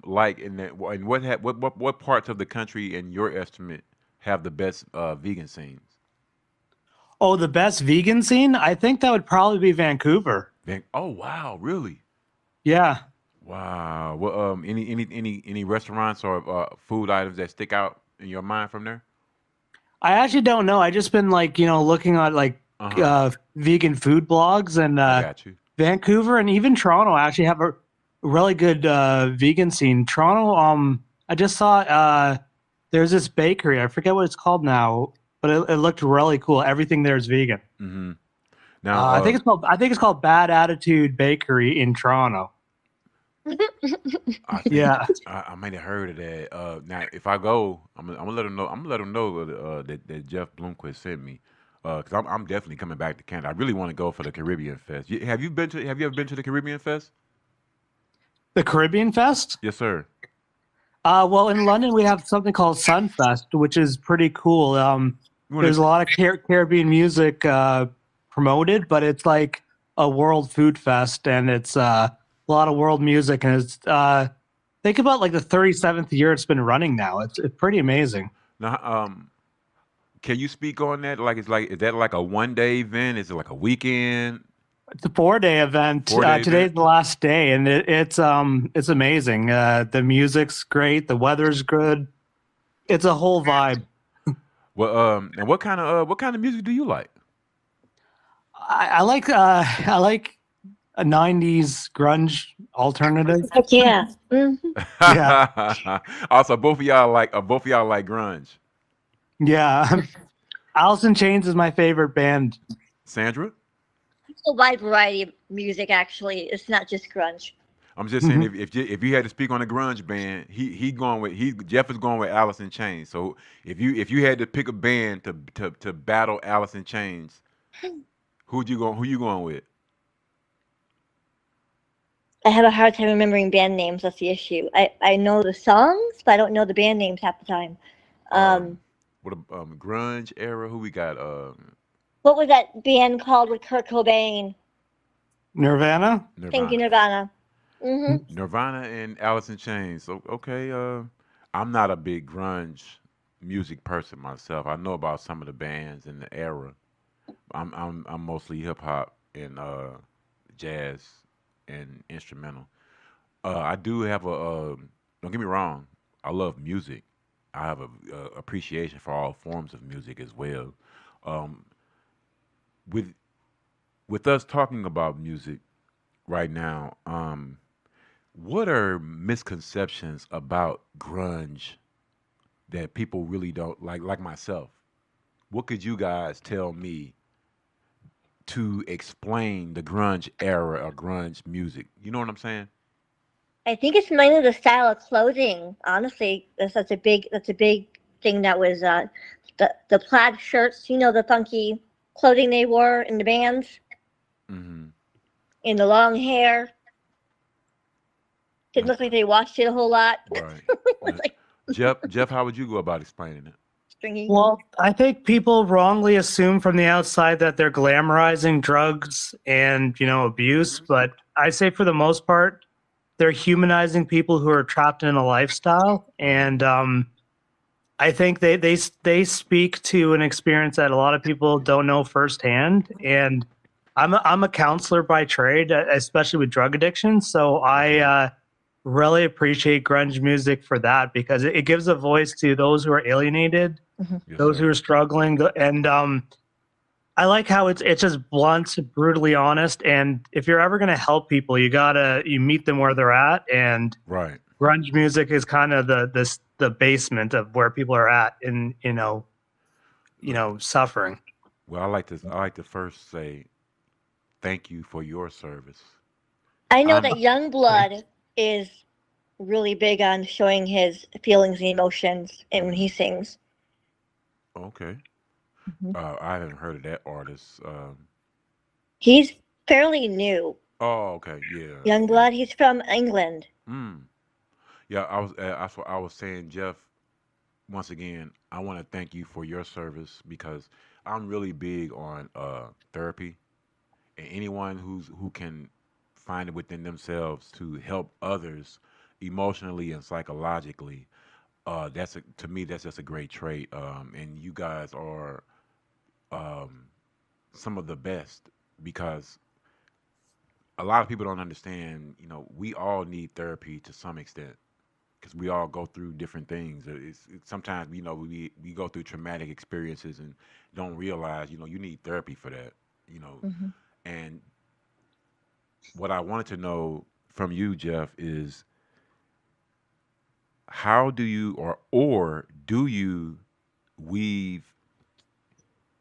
like? And what parts of the country, in your estimate, have the best vegan scenes? Oh, the best vegan scene? I think that would probably be Vancouver. Oh wow, really? Yeah. Wow. Well, any restaurants or food items that stick out in your mind from there? I actually don't know. I just been like, looking at like Uh huh. vegan food blogs, and I got you. Vancouver and even Toronto actually have a really good vegan scene. Toronto, I just saw there's this bakery. I forget what it's called now, but it looked really cool. Everything there is vegan. Mm-hmm. Now, I think it's called Bad Attitude Bakery in Toronto. I think Yeah. I might have heard of that. Now, if I go, I'm gonna let them know. I'm gonna let them know that Jeff Blumquist sent me, because I'm definitely coming back to Canada. I really want to go for the Caribbean Fest. Have you ever been to the Caribbean Fest? The Caribbean Fest? Yes, sir. Well, in London we have something called Sunfest, which is pretty cool. You There's a wanna, lot of Caribbean music promoted, but it's like a world food fest, and it's a lot of world music, and it's think about like the 37th year it's been running now. It's pretty amazing. now, can you speak on that? Is that like a 1 day event? Is it like a weekend? It's a 4-day event. 4 day Today's event? the last day, and it's amazing. The music's great, the weather's good. It's a whole vibe. Well, and what kind of music do you like? I like a 90s grunge alternative. Heck yeah. Hmm. Yeah, Also, both of y'all like grunge. yeah. Alice in Chains is my favorite band. Sandra? It's a wide variety of music, actually. It's not just grunge. I'm just saying, Mhm. if you had to speak on a grunge band, Jeff is going with Alice in Chains. So if you had to pick a band to battle Alice in Chains, who you going with? I have a hard time remembering band names. That's the issue. I know the songs, but I don't know the band names half the time. Um, what a grunge era? Who we got? What was that band called with Kurt Cobain? Nirvana? Thank you, Nirvana. Nirvana. Nirvana and Alice in Chains. So okay, I'm not a big grunge music person myself. I know about some of the bands in the era. I'm mostly hip hop and jazz and instrumental. I do have don't get me wrong. I love music. I have a appreciation for all forms of music as well. Um, with with us talking about music right now, what are misconceptions about grunge that people really don't like myself? What could you guys tell me to explain the grunge era or grunge music? You know what I'm saying? I think it's mainly the style of clothing. Honestly, that's a big thing. That was the plaid shirts. The funky clothing they wore in the bands, Hmm. in the long hair. Didn't look like they washed it a whole lot. Right. It Now, was like, Jeff, how would you go about explaining it? Stringy? Well, I think people wrongly assume from the outside that they're glamorizing drugs and, abuse, but I say for the most part, they're humanizing people who are trapped in a lifestyle. And I think they speak to an experience that a lot of people don't know firsthand. And I'm a counselor by trade, especially with drug addiction. So I really appreciate grunge music for that because it gives a voice to those who are alienated, Yes, those sir. who are struggling, and I like how it's just blunt, brutally honest. And if you're ever gonna help people, you meet them where they're at. And Right. grunge music is kind of the basement of where people are at in suffering. Well, I like to first say thank you for your service. I know I'm that Youngblood is really big on showing his feelings and emotions and when he sings. okay. Mhm. I haven't heard of that artist. He's fairly new. Oh, okay, yeah, yeah. Youngblood, he's from England. Mm. Yeah, that's what I was saying, Jeff. Once again, I want to thank you for your service because I'm really big on therapy and anyone who can find it within themselves to help others emotionally and psychologically. To me that's just a great trait. And you guys are um, some of the best because a lot of people don't understand. We all need therapy to some extent because we all go through different things. Sometimes we go through traumatic experiences and don't realize you need therapy for that. You know, Hmm. and what I wanted to know from you, Jeff, is how do you or do you weave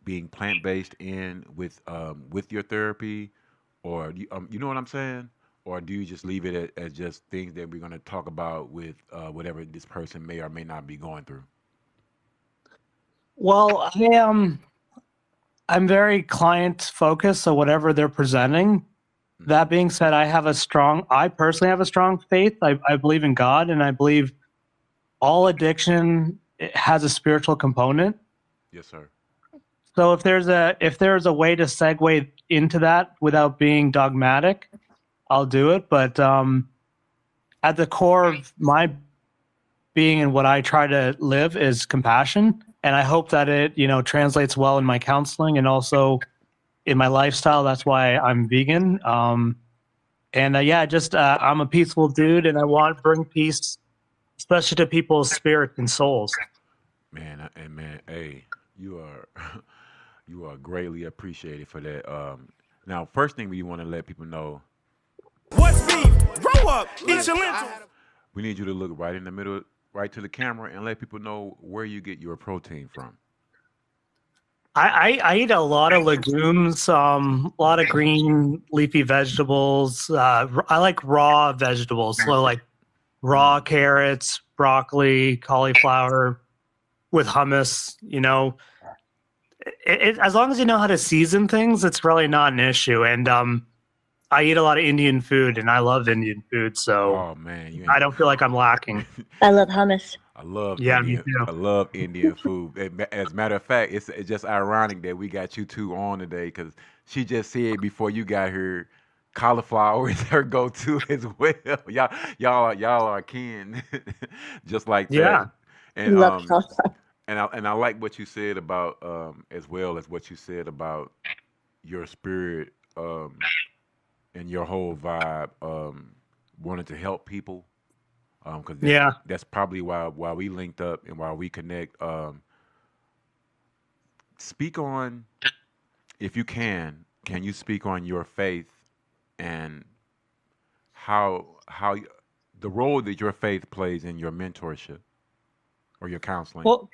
being plant based in with your therapy, or you know what I'm saying, or do you just leave it as just things that we're going to talk about with whatever this person may or may not be going through? Well, I'm very client focused, so whatever they're presenting. Hmm. That being said, I personally have a strong faith. I believe in God, and I believe all addiction has a spiritual component. Yes, sir. So if there's a way to segue into that without being dogmatic, I'll do it. But at the core of my being and what I try to live is compassion, and I hope that it translates well in my counseling and also in my lifestyle. That's why I'm vegan. And yeah, just I'm a peaceful dude, and I want to bring peace, especially to people's spirits and souls. Man, hey, you are you are greatly appreciated for that. Now, first thing we want to let people know, What's beef? Grow up. Eat your lentils. we need you to look right in the middle, right to the camera, and let people know where you get your protein from. I eat a lot of legumes, a lot of green leafy vegetables. I like raw vegetables, so like raw carrots, broccoli, cauliflower with hummus. As long as you know how to season things, it's really not an issue. And I eat a lot of Indian food, and I love Indian food, so Oh man, you I ain't. don't feel like I'm lacking. I love hummus. I love Yeah, me Indian. too. I love Indian food. As a matter of fact, it's just ironic that we got you two on today because she just said before you got here, cauliflower is her go-to as well. Y'all are kin, just like that. Yeah. And Love salsa. and I like what you said about as well as what you said about your spirit and your whole vibe wanting to help people because Yeah. that's probably why we linked up and why we connect. Speak on, if you can you speak on your faith and how the role that your faith plays in your mentorship or your counseling? Well,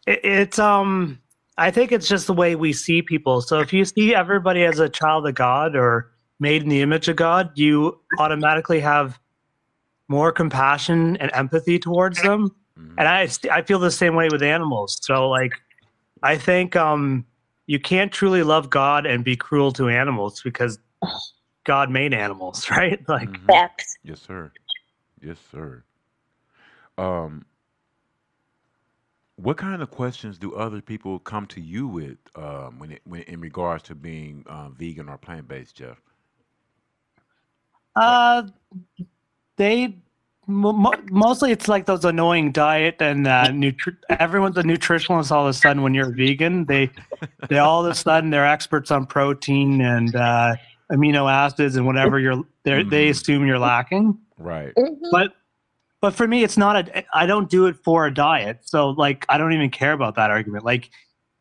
it's I think it's just the way we see people. So if you see everybody as a child of God or made in the image of God, you automatically have more compassion and empathy towards them. And Hmm. I feel the same way with animals. So like I think you can't truly love God and be cruel to animals because God made animals, right? Like Hmm. Facts. Yes, sir. Yes, sir. Um, What kind of questions do other people come to you with when in regards to being vegan or plant based, Jeff? Uh, they mostly it's like those annoying diet and everyone's a nutritionalist all of a sudden when you're a vegan. They all of a sudden they're experts on protein and amino acids and whatever they assume you're lacking. Right. But for me, it's not I don't do it for a diet. So like, I don't even care about that argument. Like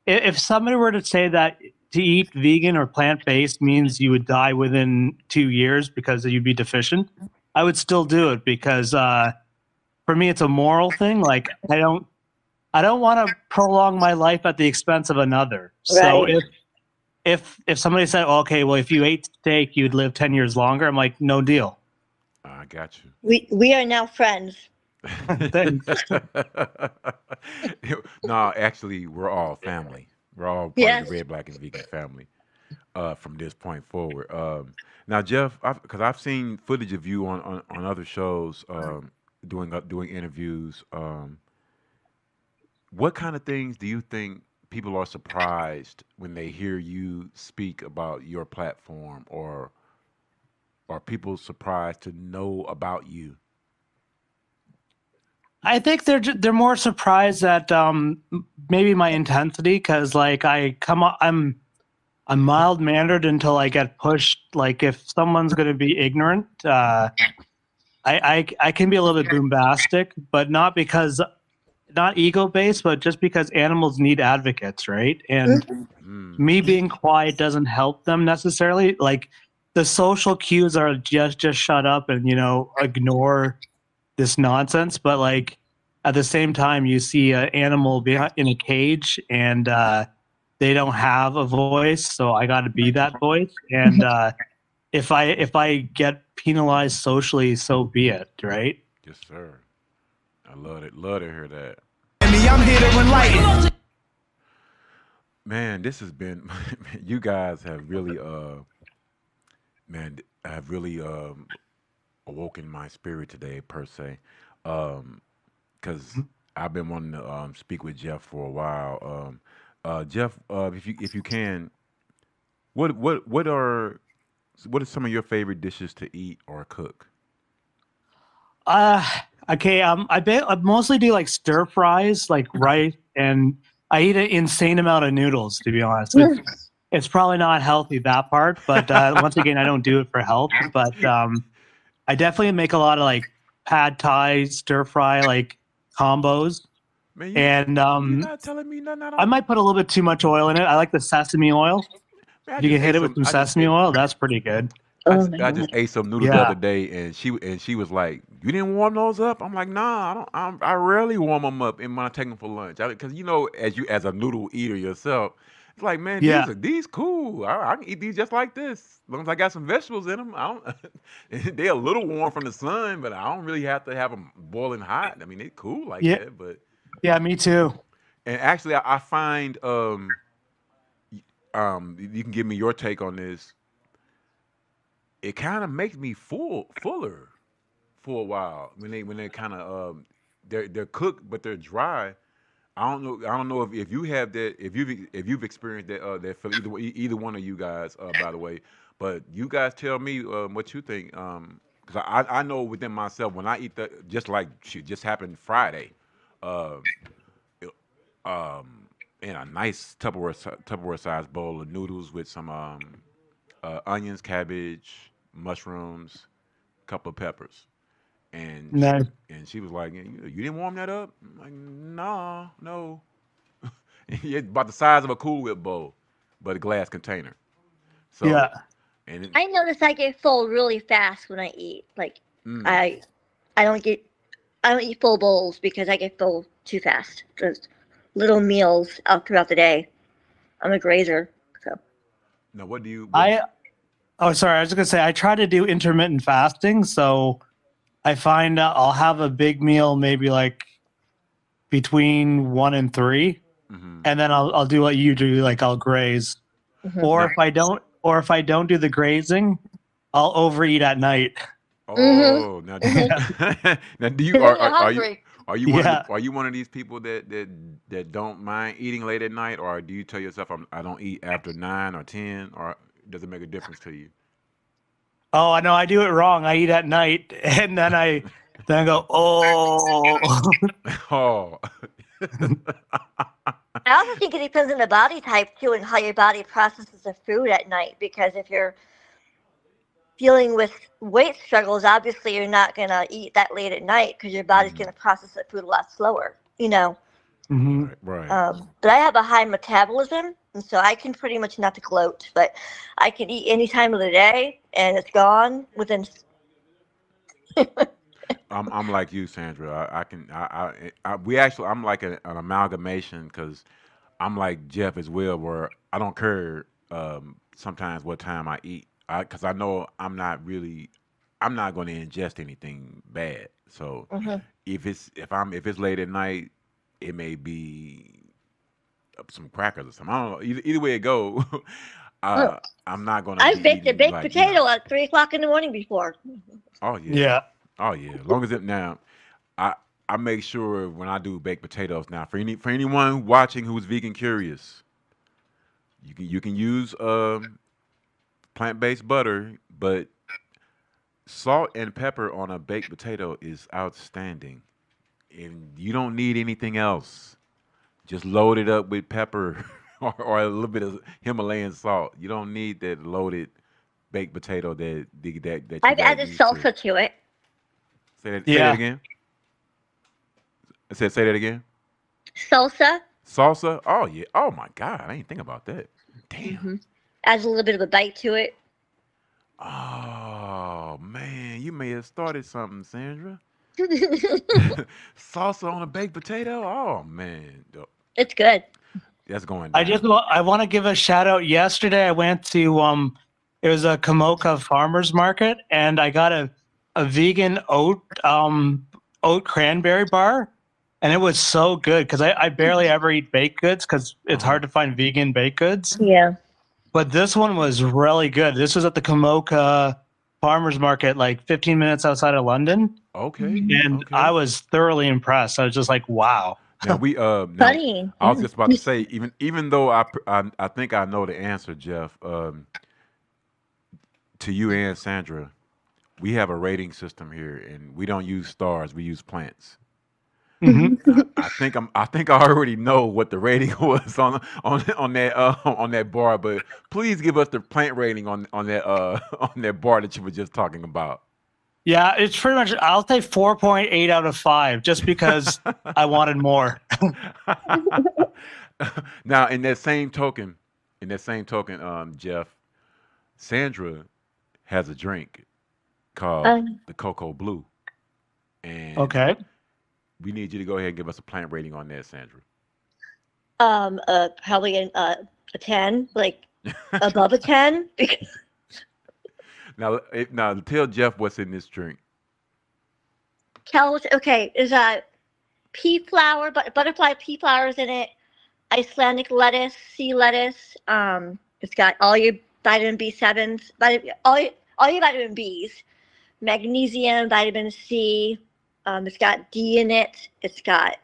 if somebody were to say that to eat vegan or plant-based means you would die within 2 years because you'd be deficient, I would still do it because for me, it's a moral thing. Like I don't want to prolong my life at the expense of another. Right. So if somebody said, okay, well, if you ate steak, you'd live 10 years longer. I'm like, no deal. I got you. We are now friends. Thanks. No, actually, we're all family. We're all part Yes. of the Red, Black, and Vegan family from this point forward. Now, Jeff, because I've seen footage of you on other shows doing interviews. What kind of things do you think people are surprised when they hear you speak about your platform, or are people surprised to know about you? I think they're more surprised at maybe my intensity because like I'm mild mannered until I get pushed. Like if someone's going to be ignorant, I can be a little bit bombastic, but not ego based, but just because animals need advocates, right? And me being quiet doesn't help them necessarily. Like the social cues are just shut up and ignore this nonsense. But like at the same time, you see an animal in a cage and they don't have a voice, so I got to be that voice. And if I get penalized socially, so be it, right? Yes, sir. I love it. Love to hear that. I'm here to enlighten. Man, this has been. You guys have really, awoken my spirit today, per se, because I've been wanting to speak with Jeff for a while. Jeff, if you can, what are some of your favorite dishes to eat or cook? Okay. I mostly do like stir fries, like rice, and I eat an insane amount of noodles. To be honest, it's probably not healthy, that part. But once again, I don't do it for health. But I definitely make a lot of like pad thai, stir fry, like combos. Man, you're not telling me nothing. I might put a little bit too much oil in it. I like the sesame oil. Man, You can hit it with some sesame oil. That's pretty good. I just ate some noodles the other day, and she was like, "You didn't warm those up?" I'm like, "Nah, I rarely warm them up when I take them for lunch, because as a noodle eater yourself, it's like, man, these cool. I can eat these just like this, as long as I got some vegetables in them. I don't. They're a little warm from the sun, but I don't really have to have them boiling hot. I mean, they're cool like that, but." Yeah, me too. And actually, I find you can give me your take on this. It kind of makes me fuller for a while when they kind of they're cooked but they're dry. I don't know if you have that, if you've experienced that feeling, either one of you guys, by the way. But you guys tell me what you think, because I know within myself when I eat that, just happened Friday. In a nice Tupperware sized bowl of noodles with some onions, cabbage, mushrooms, a couple of peppers, and Nice. she was like, "You didn't warm that up?" I'm like, "Nah, no." It's about the size of a Cool Whip bowl, but a glass container. So Yeah. and I notice I get full really fast when I eat. Like I don't eat full bowls because I get full too fast. Just little meals out throughout the day. I'm a grazer, so. now what do you? Oh, sorry. I was gonna say I try to do intermittent fasting, so I find I'll have a big meal maybe like between 1 and 3, and then I'll do what you do, like I'll graze. Or if I don't do the grazing, I'll overeat at night. Oh, now, now do you Because then you're hungry. are you one Yeah. of are you one of these people that don't mind eating late at night, or do you tell yourself I don't eat after 9 or 10, or does it make a difference to you? Oh, I know I do it wrong. I eat at night, and then I go, oh. Oh, I also think it depends on the body type too, and how your body processes the food at night. Because if you're dealing with weight struggles, obviously you're not gonna eat that late at night because your body's gonna process that food a lot slower. Mhm. right. But I have a high metabolism, and so I can pretty much not to gloat, but I can eat any time of the day, and it's gone within. I'm like you, Sandra. I can we actually I'm like an amalgamation because I'm like Jeff as well, where I don't care sometimes what time I eat, because I know I'm not going to ingest anything bad. So Mhm. if it's late at night, it may be some crackers or something. I don't know. Either way it go, Mm. I'm not going to I've be baked a eating baked like potato at 3 o'clock in the morning before. oh yeah, Yeah. oh yeah. As long as it now. I I make sure when I do baked potatoes now for anyone watching who's vegan curious, you can use plant-based butter, but salt and pepper on a baked potato is outstanding, and you don't need anything else. Just load it up with pepper or a little bit of Himalayan salt. You don't need that loaded baked potato that you I've got added used to. salsa to it. Say that Yeah. again. I said say that again. Salsa Salsa? Oh yeah. Oh my God. I didn't think about that. Damn. adds a little bit of a bite to it. Oh man, you may have started something, Sandra. Salsa on a baked potato? Oh man. It's good. That's going I down. I want to give a shout out. Yesterday, I went to it was a Kamoka farmers market, and I got a vegan oat cranberry bar, and it was so good because I barely ever eat baked goods because it's Uh-huh. hard to find vegan baked goods. Yeah. But this one was really good. This was at the Kamoka farmers market, like 15 minutes outside of London, Okay. and I Okay. was thoroughly impressed. I was just like, wow. Now we now Funny. I was just about to say even though I think I know the answer, Jeff. To you and Sandra, we have a rating system here, and we don't use stars. We use plants. Hmm. I think I already know what the rating was on that bar, but please give us the plant rating on that on that bar that you were just talking about. Yeah, it's pretty much. I'll say 4.8 out of 5, just because I wanted more. Now, in that same token, Jeff, Sandra has a drink called Um, the Cocoa Blue, and Okay. we need you to go ahead and give us a plant rating on that, Sandra. Probably a 10, like above a 10. Now tell Jeff what's in this drink. Okay, there's a pea flower, but butterfly pea flowers in it. Icelandic lettuce, sea lettuce. It's got all your vitamin B7s, all your vitamin Bs, magnesium, vitamin C. It's got D in it. It's got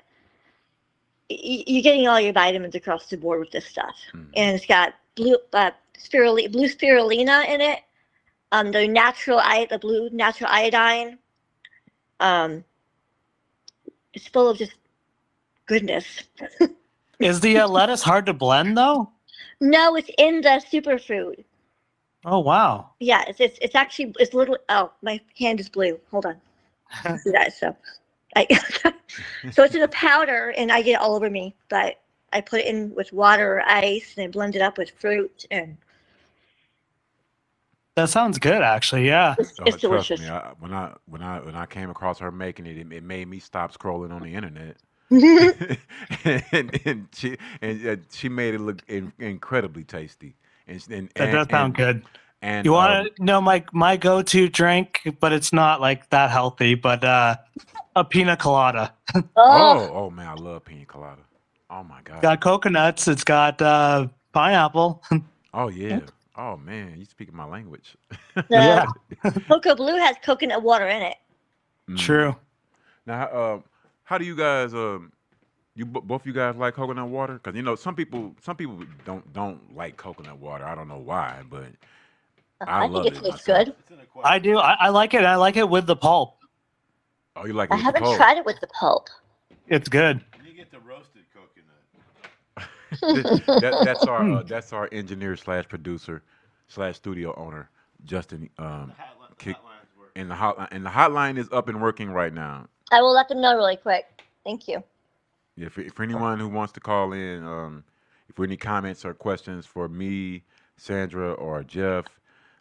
you're getting all your vitamins across the board with this stuff, Mhm. and it's got blue spirulina in it. The blue natural iodine. Um, it's full of just goodness. Is the lettuce hard to blend though? No, it's in the superfood. Oh wow. Yeah, it's actually it's little. Oh, my hand is blue. Hold on. See that? I, so it's in a powder, and I get it all over me. But I put it in with water or ice, and I blend it up with fruit, and That sounds good, actually. Yeah. it's Trust delicious. me, when I came across her making it, it made me stop scrolling on the internet. and she made it look incredibly tasty. That does sound good. And You want to know my go-to drink, but it's not like that healthy, but a pina colada. Oh, oh man, I love pina colada. Oh my god. Got coconuts. It's got pineapple. Oh yeah. Oh man, you speaking my language. The Yeah, Cocoa Blue has coconut water in it. Mm. true. Now, how do you guys both you guys like coconut water? Because you know some people don't like coconut water. I don't know why, but I I think love it it tastes myself. good. It's an I acquired do. taste. I like it. I like it with the pulp. Oh, you like it I with the haven't pulp? tried it with the pulp. It's good. And you get the roasted coconut. Hmm. That's our engineer slash producer slash studio owner Justin The kick hotline's working. and the hotline is up and working right now. I will let them know really quick. Thank you. If anyone who wants to call in, if any comments or questions for me, Sandra, or Jeff,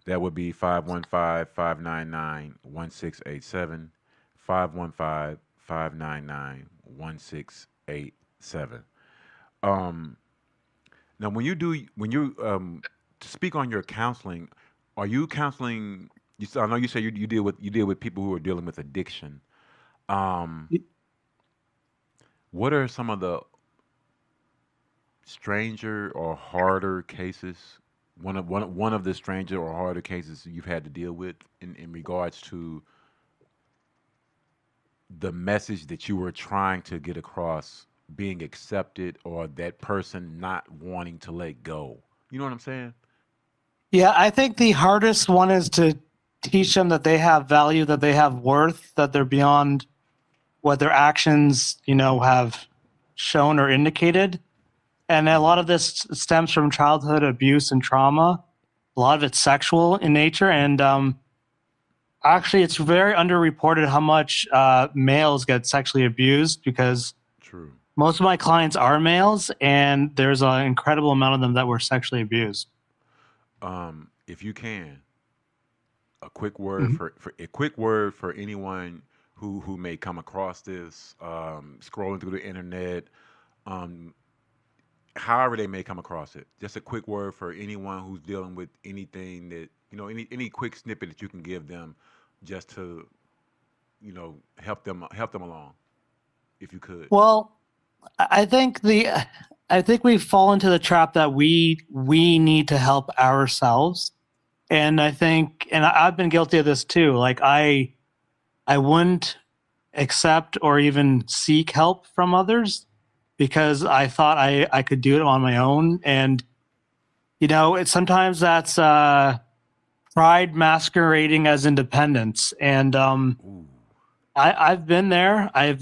that would be 515-599-1687, 515-599-1687. Um, Now, when you to speak on your counseling, are you counseling? I know you say you deal with people who are dealing with addiction. Um, what are some of the stranger or harder cases? One of the stranger or harder cases you've had to deal with in regards to the message that you were trying to get across being accepted or that person not wanting to let go. You know what I'm saying? Yeah, I think the hardest one is to teach them that they have value, that they have worth, that they're beyond what their actions, have shown or indicated. And a lot Mm, of this stems from childhood abuse and trauma. A lot of it's sexual in nature, and actually, it's very underreported how much males get sexually abused because true. most of my clients are males, and there's an incredible amount of them that were sexually abused. If you can, a quick word Mhm. for a quick word for anyone who may come across this, scrolling through the internet, um, however they may come across it. Just a quick word for anyone who's dealing with anything that any quick snippet that you can give them, just to help them along, if you could. Well, I think we fall into the trap that we need to help ourselves, and I think, and I've been guilty of this too. Like I wouldn't accept or even seek help from others because I thought I could do it on my own. And, it's sometimes that's pride masquerading as independence. And Ooh. I've been there. I've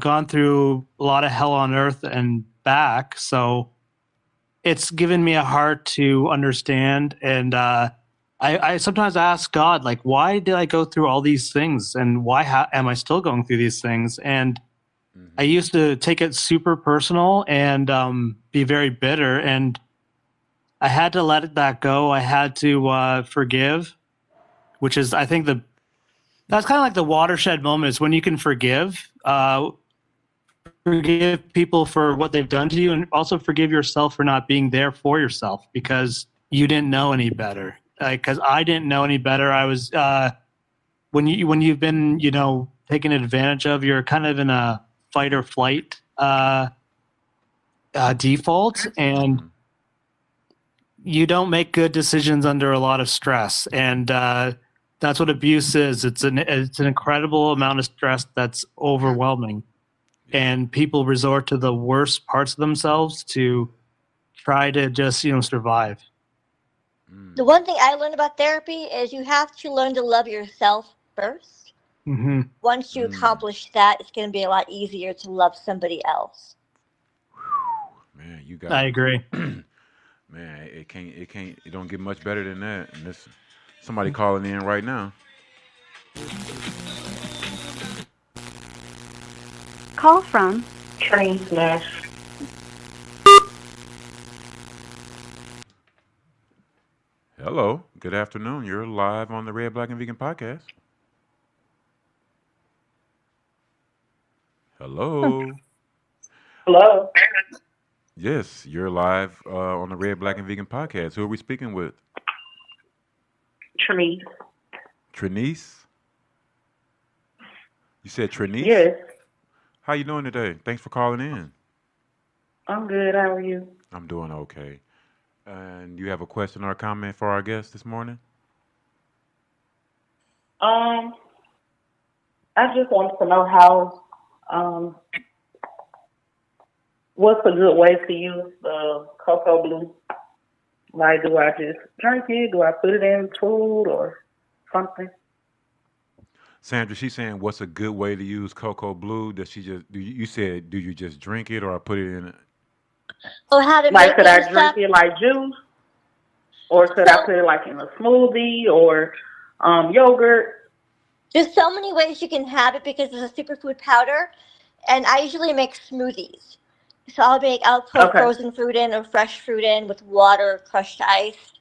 gone through a lot of hell on earth and back. So it's given me a heart to understand. And I sometimes ask God, like, why did I go through all these things, and why am I still going through these things? And I Mm-hmm. used to take it super personal and be very bitter, and I had to let that go. I had to forgive, which is, I think, that's kind of like the watershed moment is when you can forgive people for what they've done to you, and also forgive yourself for not being there for yourself because you didn't know any better. Because I didn't know any better. I was when you've been taken advantage of, you're kind of in a fight or flight default, and Mm-hmm. you don't make good decisions under a lot of stress, and that's what abuse is. It's an incredible amount of stress that's overwhelming, Yeah. and people resort to the worst parts of themselves to try to just survive. The Mm. one thing I learned about therapy is you have to learn to love yourself first. Hmm. Once you Mm. accomplish that, it's going to be a lot easier to love somebody else. Man, you I gotta. agree. Man, it don't get much better than that. And this somebody calling in right now. Call from Train Smash. Hello, good afternoon. You're live on the Red, Black, and Vegan podcast. Hello. Hello. Yes, you're live on the Red, Black, and Vegan podcast. Who are we speaking with? Trinice. Trinice? You said Trinice? Yes, How you doing today? Thanks for calling in. I'm good. How are you? I'm doing okay. And you have a question or a comment for our guest this morning? Um, I just wanted to know how, um, what's a good way to use the cocoa blue? Like, do I just drink it? Do I put it in food or something? Sandra, she's saying, what's a good way to use cocoa blue? Does she just you said, do you just drink it or put it in? Oh, how to Like, make could it and I drink stuff. it like juice, or could I So put it like in a smoothie or yogurt? there's so many ways you can have it because it's a superfood powder, and I usually make smoothies. So I'll put Okay, frozen fruit in or fresh fruit in with water, crushed ice,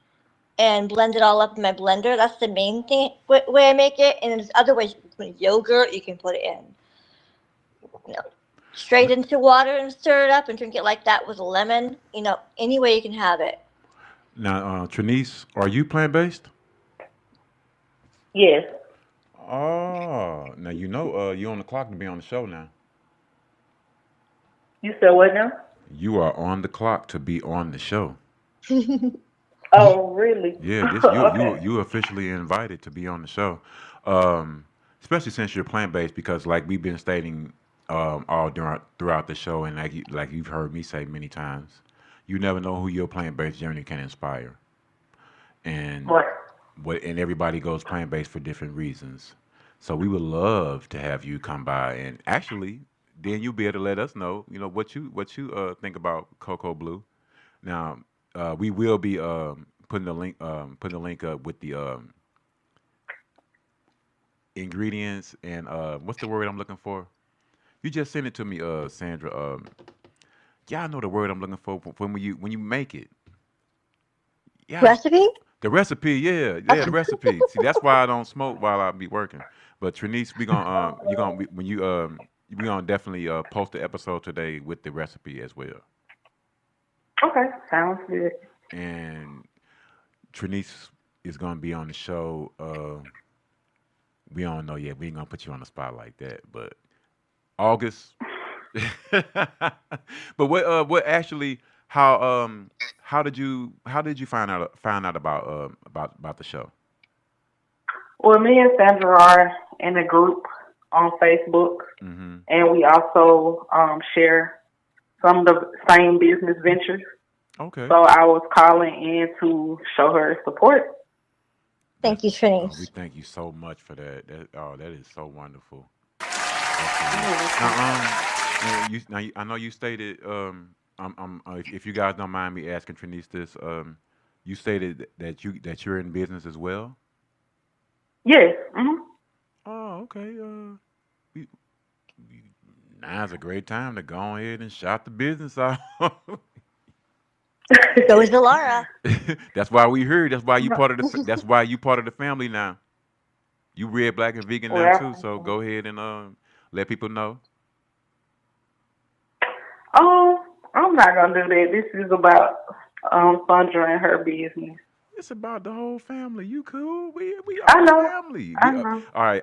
and blend it all up in my blender. That's the main thing way I make it. And there's other ways. You can put in yogurt. You can put it in, you know, straight into water and stir it up and drink it like that with a lemon. Any way you can have it. Now, Trinice, are you plant based? yes. Oh, now you on the clock to be on the show now. You said what now? You are on the clock to be on the show. Oh, really? Yeah, this Okay. you officially invited to be on the show, um, especially since you're plant based. Because like we've been stating all throughout the show, and like you've heard me say many times, you never know who your plant based journey can inspire, and Right. and everybody goes plant based for different reasons. So we would love to have you come by, and actually, then you'll be able to let us know, what you think about Cocoa Blue. Now, we will be putting the link up with the ingredients and what's the word I'm looking for? You just sent it to me, Sandra. Yeah, I know the word I'm looking for when you make it. Yeah, Recipe? the recipe. Yeah, yeah, the Okay. recipe. See, that's why I don't smoke while I be working. But Trinice, we gonna you gonna when you we gonna definitely post the episode today with the recipe as well. Okay. Sounds good. And Trinice is gonna be on the show. We don't know yet. We ain't gonna put you on the spot like that. But August. But what actually how did you find out about the show? Well, me and Sandra are in a group on Facebook, Hmm. and we also share some of the same business ventures. Okay. So I was calling in to show her support. Thank That's you, we Trinice. thank you so much for that. That is so wonderful. You're Absolutely. welcome. Now I know you stated if you guys don't mind me asking Trinice this you stated that you're in business as well. Yes. Hmm. Oh, okay. We, now's a great time to go ahead and shout the business out. So is Laura. That's why we heard. That's why you part of that's why you part of the family now. You red, black, and vegan now too. So Well, go ahead and let people know. I'm not gonna do that. This is about Sandra and her business. It's about the whole family. You cool? We I all know. family. I know. All right.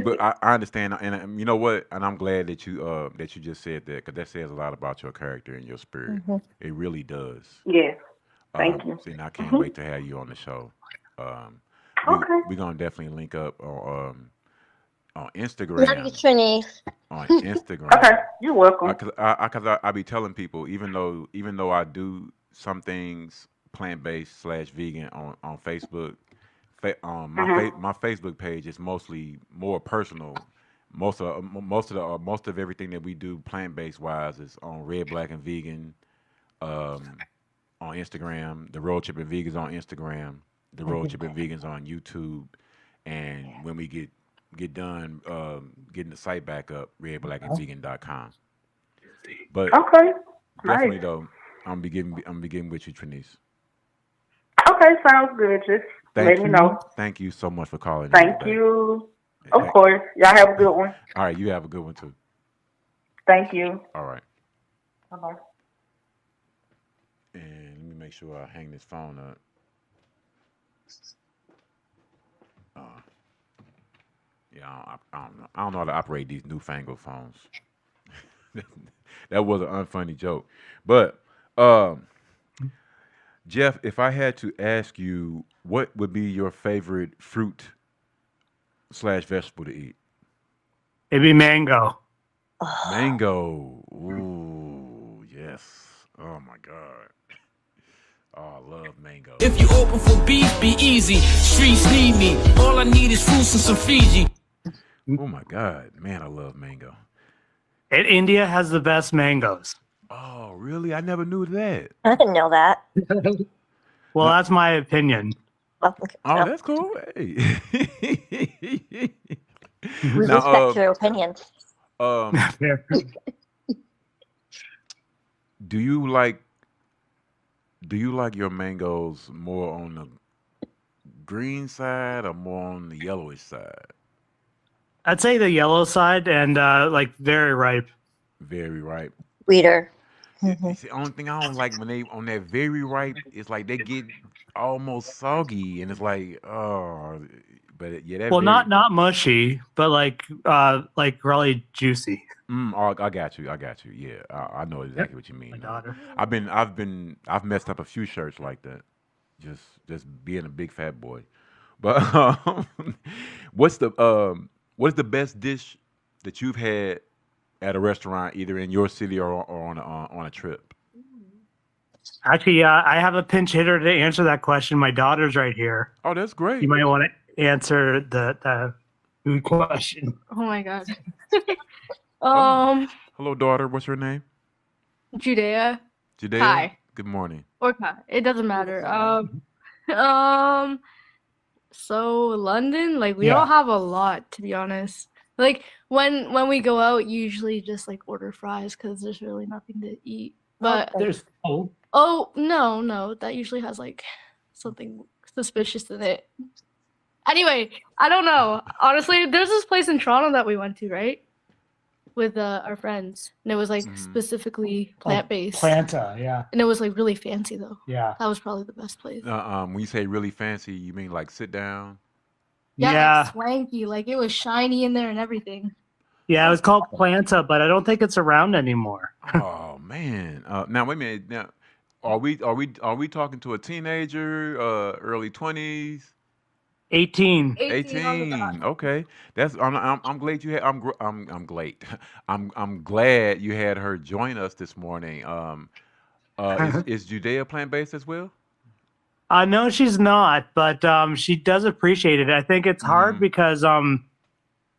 But I understand, and you know what? And I'm glad that you just said that because that says a lot about your character and your spirit. Mhm. It really does. Yes. Thank you. And I can't Hmm. wait to have you on the show. Um, Okay. we gonna definitely link up on Love you, Instagram. Trinice. On Okay. Instagram. You're welcome. I be telling people even though I do some things plant based slash vegan on Facebook, Hmm. my Facebook page is mostly more personal. Most of everything that we do plant based wise is on Red Black and Vegan um, on Instagram. The Road Trip and Vegans on Instagram. The Road Trip and Vegans on YouTube. And when we get done getting the site back up, redblackandvegan.com. But Okay. Nice. definitely though, I'm be getting with you, Trinice. Okay. Sounds good. Just let me know. Thank you so much for calling in Thank today. you. Eh, Of thank- course. Y'all have a good one. All right, you have a good one too. Thank you. All right, Bye bye. and let me make sure I hang this phone up. Uh, yeah, I don't know how to operate these newfangled phones. That was an unfunny joke, but um, Jeff, if I had to ask you, what would be your favorite fruit slash vegetable to eat? It'd be mango. Mango. Ooh, yes. Oh my God. Oh, I love mango. If you open for beef, be easy. Streets need me. All I need is fruits and some Fiji. Oh my God, man, I love mango. And India has the best mangoes. Oh, really? I never knew that. I didn't know that. Well, that's my opinion. Oh, No. that's cool. Hey. We Now, respect your opinions. Fair. do you like your mangoes more on the green side or more on the yellowish side? I'd say the yellow side and like very ripe. Very ripe. Reader. It's the only thing I don't like when they on that very ripe. It's like they get almost soggy, and it's like, oh, but yeah, that Well, very, not mushy, but like really juicy. Oh, I got you. Yeah, I know exactly what you mean. My daughter. I've messed up a few shirts like that. Just being a big fat boy. But what's the best dish that you've had at a restaurant, either in your city or on a trip? Actually, I have a pinch hitter to answer that question. My daughter's right here. Oh, that's great. You might want to answer the food question. Oh my god. Hello, daughter. What's your name? Judea. Judea. Hi. Good morning. Or Kai. It doesn't matter. So London, like we don't have a lot, to be honest. Like when we go out, usually just like order fries because there's really nothing to eat. But There's no, that usually has like something suspicious in it. Anyway, I don't know. Honestly, there's this place in Toronto that we went to, right? With our friends, and it was like specifically plant-based. Planta, yeah. And it was like really fancy though. Yeah. That was probably the best place. When you say really fancy, you mean like sit down? Yeah, like swanky. Like it was shiny in there and everything. Yeah, it was called Planta, but I don't think it's around anymore. Oh man. Now wait a minute. Now, are we talking to a teenager? Early 20s? 18. 18. Okay. That's I'm glad you had I'm glad. I'm glad you had her join us this morning. Is Judea plant-based as well? No, she's not, but she does appreciate it. I think it's hard because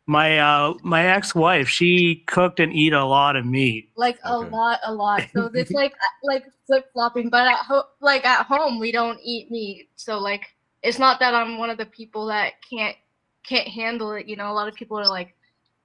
my ex-wife, she cooked and eat a lot of meat. Like a lot. So it's like flip-flopping, but at home we don't eat meat. So like it's not that I'm one of the people that can't handle it, you know. A lot of people are like,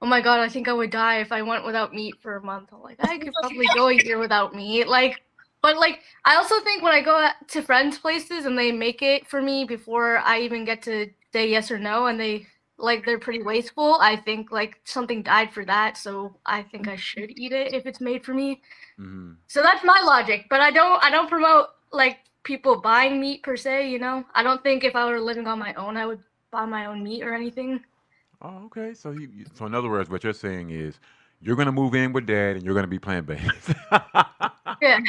"Oh my god, I think I would die if I went without meat for a month." I'm like, I could probably go a year without meat. Like, but like I also think when I go to friends' places and they make it for me before I even get to say yes or no, and they're pretty wasteful, I think like something died for that, so I think I should eat it if it's made for me. Mm-hmm. So that's my logic, but I don't promote like people buying meat per se, you know. I don't think if I were living on my own I would buy my own meat or anything. Oh, okay. So so in other words, what you're saying is you're gonna move in with dad and you're gonna be plant-based. Yeah,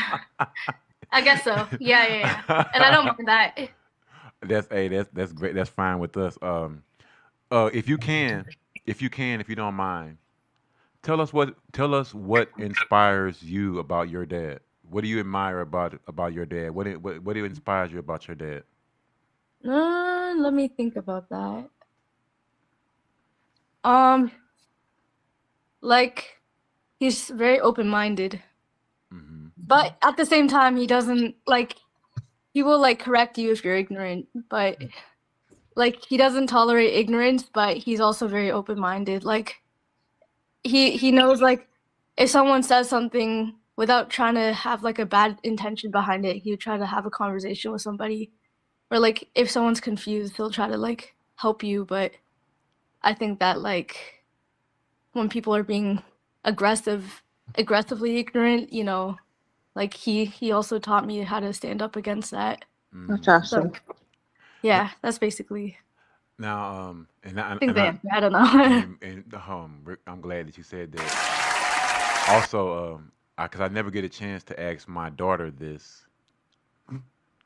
I guess so. Yeah. And I don't mind that. That's great. That's fine with us. If you don't mind, tell us what inspires you about your dad. What do you admire about your dad? What inspires you about your dad? Let me think about that. Like he's very open-minded, but at the same time, he doesn't like. He will like correct you if you're ignorant, but like he doesn't tolerate ignorance. But he's also very open-minded. Like he knows like if someone says something without trying to have like a bad intention behind it, he would try to have a conversation with somebody. Or like if someone's confused, he'll try to like help you. But I think that like when people are being aggressively ignorant, you know, like he also taught me how to stand up against that. That's awesome. So, yeah, that's basically. Now, I don't know. I'm glad that you said that. Also, because I never get a chance to ask my daughter this.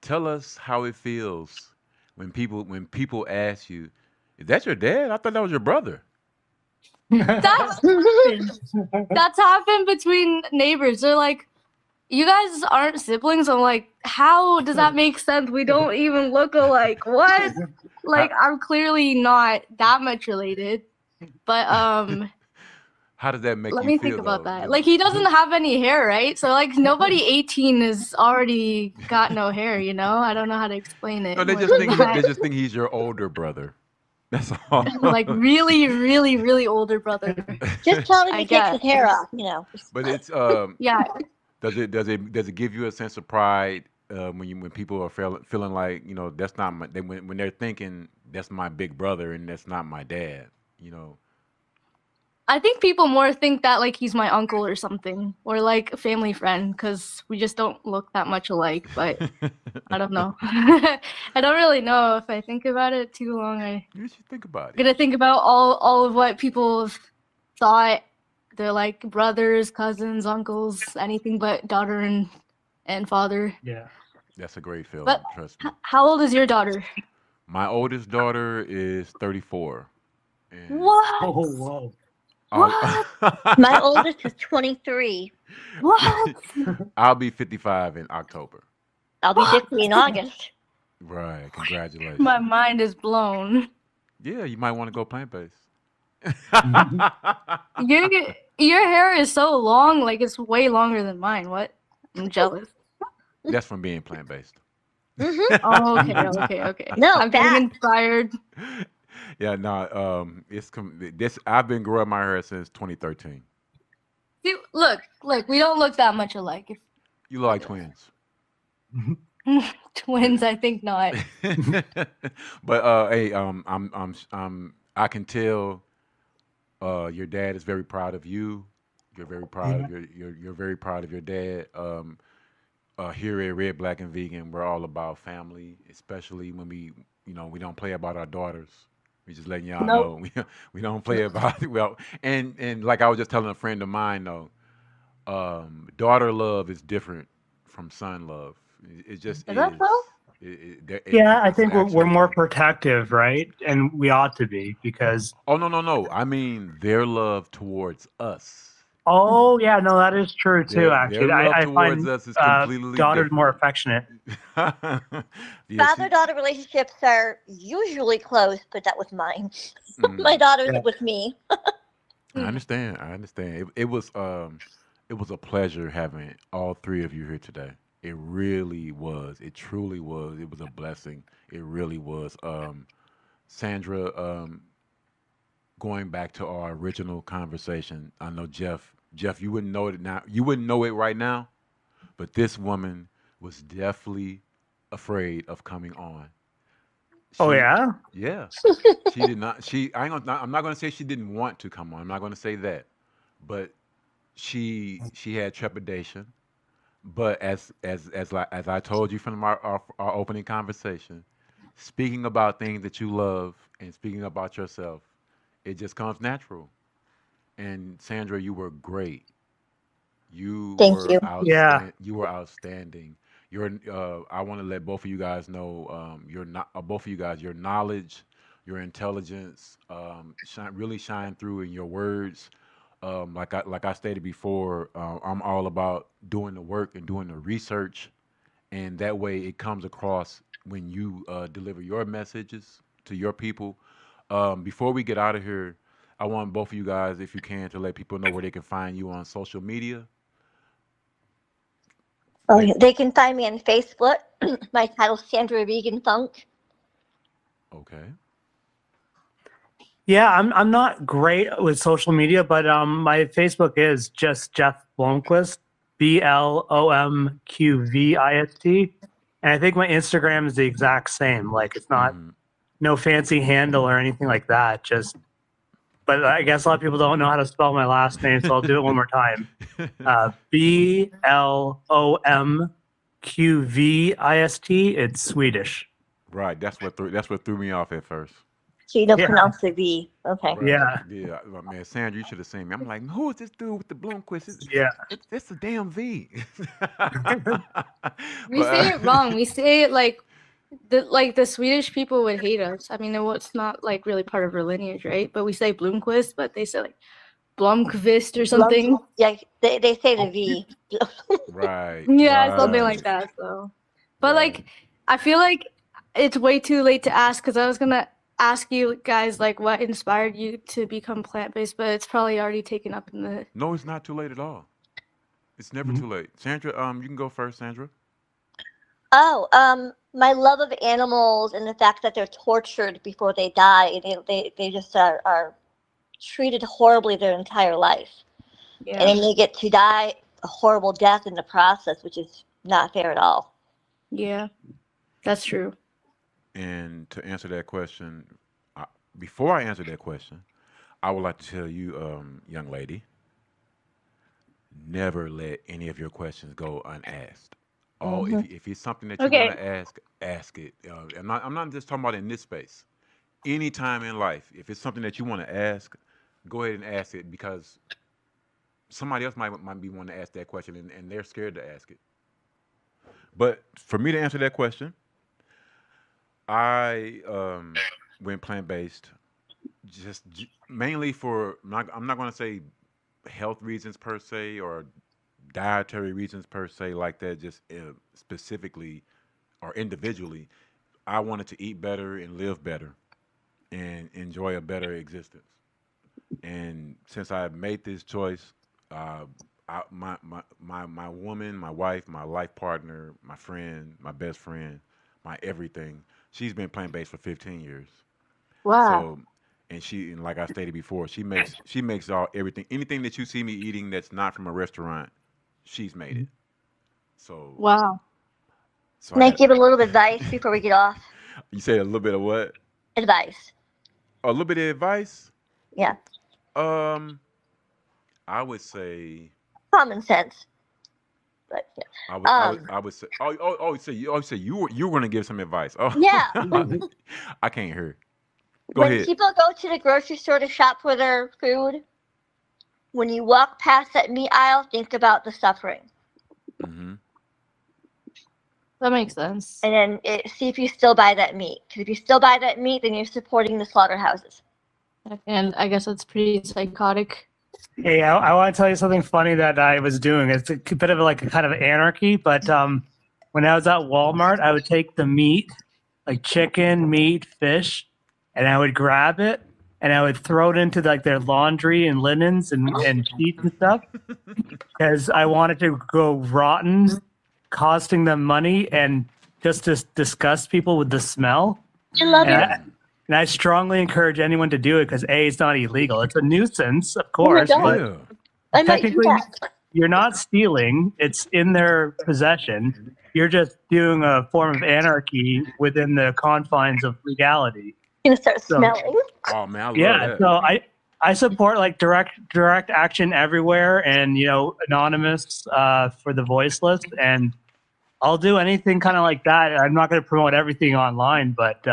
tell us how it feels when people ask you, "Is that your dad? I thought that was your brother." That's that's happened between neighbors. They're like, "You guys aren't siblings." I'm like, "How does that make sense? We don't even look alike." What? Like, I'm clearly not that much related. But How does that make let you me feel? think about though, that. you Like, know? he doesn't have any hair, right? So like, nobody 18 has already got no hair. You know, I don't know how to explain it. No, they more just than think that. they just think he's your older brother. That's all. Like really, really, really older brother. Just tell him I he takes guess. his hair off, you know. But it's Yeah. does it give you a sense of pride when people are feeling like, you know, that's not my when they're thinking that's my big brother and that's not my dad, you know? I think people more think that like he's my uncle or something, or like a family friend, because we just don't look that much alike. But I don't know. I don't really know. If I think about it too long, I'm You should think about it. gonna think about all of what people have thought. They're like brothers, cousins, uncles, anything but daughter and father. Yeah. That's a great feeling. But Trust me. how old is your daughter? My oldest daughter is 34. And What? Oh, whoa. My oldest is 23. What? I'll be 55 in October. I'll be 50 in August. Right. Congratulations. My mind is blown. Yeah, you might want to go plant-based. Your hair is so long, like it's way longer than mine. What? I'm jealous. That's from being plant-based. Oh, okay. No, I'm getting fat. inspired. Yeah, no, this I've been growing my hair since 2013. See, look, we don't look that much alike. You look like twins. Twins, I think not. But hey, I can tell your dad is very proud of you. You're very proud of you're very proud of your dad. Here at Red, Black, and Vegan, we're all about family, especially when we don't play about our daughters. We just letting y'all Nope. know we don't play about it. Well, and like I was just telling a friend of mine though, daughter love is different from son love. It just Is that so? Yeah, I think we're actually- more protective, right? And we ought to be because. Oh no! I mean their love towards us. Oh yeah, no, that is true too. Their Actually, love I towards find us is completely daughters different. more affectionate. Yeah, Father-daughter relationships are usually close, but that was mine. Mm. My daughter's Yeah. with me. I understand. It was a pleasure having all three of you here today. It really was. It truly was. It was a blessing. It really was. Sandra, going back to our original conversation, I know Jeff, you wouldn't know it now. You wouldn't know it right now, but this woman was definitely afraid of coming on. Oh She- yeah. Yeah. She did not. I'm not going to say she didn't want to come on. I'm not going to say that, but she had trepidation. But as I told you from our opening conversation, speaking about things that you love and speaking about yourself, it just comes natural. And Sandra, you were great. You Thank were you. Yeah. You were outstanding. I want to let both of you guys know, both of you guys, your knowledge, your intelligence, really shine through in your words. Like I stated before, I'm all about doing the work and doing the research, and that way it comes across when you deliver your messages to your people. Before we get out of here, I want both of you guys, if you can, to let people know where they can find you on social media. Oh, yeah. They can find me on Facebook. My title's Sandra Vegan Funk. Okay. Yeah, I'm not great with social media, but my Facebook is just Jeff Blumquist, BLOMQVIST, and I think my Instagram is the exact same. Like it's not no fancy handle or anything like that. But I guess a lot of people don't know how to spell my last name, so I'll do it one more time. BLOMQVIST. It's Swedish. Right. That's what threw me off at first. So you don't Yeah. pronounce the V. Okay. Right. Yeah. Yeah. Man, Sandra, you should have seen me. I'm like, who is this dude with the Blumquist? Yeah. It's a damn V. We say it wrong. We say it like the Swedish people would hate us. I mean, it's not like really part of our lineage, right? But we say Blomqvist, but they say like Blomqvist or something. Yeah, they say the V. Right. Yeah, something right. like that. So, but Right. like, I feel like it's way too late to ask because I was gonna ask you guys like what inspired you to become plant-based, but it's probably already taken up in the. No, it's not too late at all. It's never too late. Sandra, you can go first, Sandra. Oh, my love of animals and the fact that they're tortured before they die. They just are treated horribly their entire life. And then they get to die a horrible death in the process, which is not fair at all. Yeah, that's true. And to answer that question, before I answer that question, I would like to tell you, young lady, never let any of your questions go unasked. Oh, if it's something that you Okay. want to ask it. I'm not just talking about in this space. Anytime in life, if it's something that you want to ask, go ahead and ask it because somebody else might be wanting to ask that question and they're scared to ask it. But for me to answer that question, I went plant based just mainly for I'm not going to say health reasons per se or dietary reasons per se like that. Just specifically or individually, I wanted to eat better and live better and enjoy a better existence. And since I made this choice, my woman, my wife, my life partner, my friend, my best friend, my everything, she's been plant based for 15 years. Wow. So, and like I stated before, she makes everything anything that you see me eating that's not from a restaurant, she's made it. So, Wow. so Can I give a little advice before we get off? you say a little bit of what? Advice. A little bit of advice. Yeah. Um, I would say. Common sense. But yeah. I would say. So you were gonna give some advice. Oh. Yeah. I can't hear. Go When ahead. people go to the grocery store to shop for their food, when you walk past that meat aisle, think about the suffering. Mm-hmm. That makes sense. And then see if you still buy that meat. Because if you still buy that meat, then you're supporting the slaughterhouses. And I guess that's pretty psychotic. Hey, I want to tell you something funny that I was doing. It's a bit of like a kind of anarchy, but when I was at Walmart, I would take the meat, like chicken, meat, fish, and I would grab it and I would throw it into like their laundry and linens and sheets and stuff because I wanted to go rotten, costing them money and just to disgust people with the smell. I love it. And I strongly encourage anyone to do it because A, it's not illegal. It's a nuisance, of course, God. but Yeah. I might do technically that. you're not stealing. It's in their possession. You're just doing a form of anarchy within the confines of legality. Gonna start So- smelling. Oh man, I love Yeah, that. so I support like direct action everywhere and anonymous for the voiceless, and I'll do anything kind of like that. I'm not going to promote everything online, but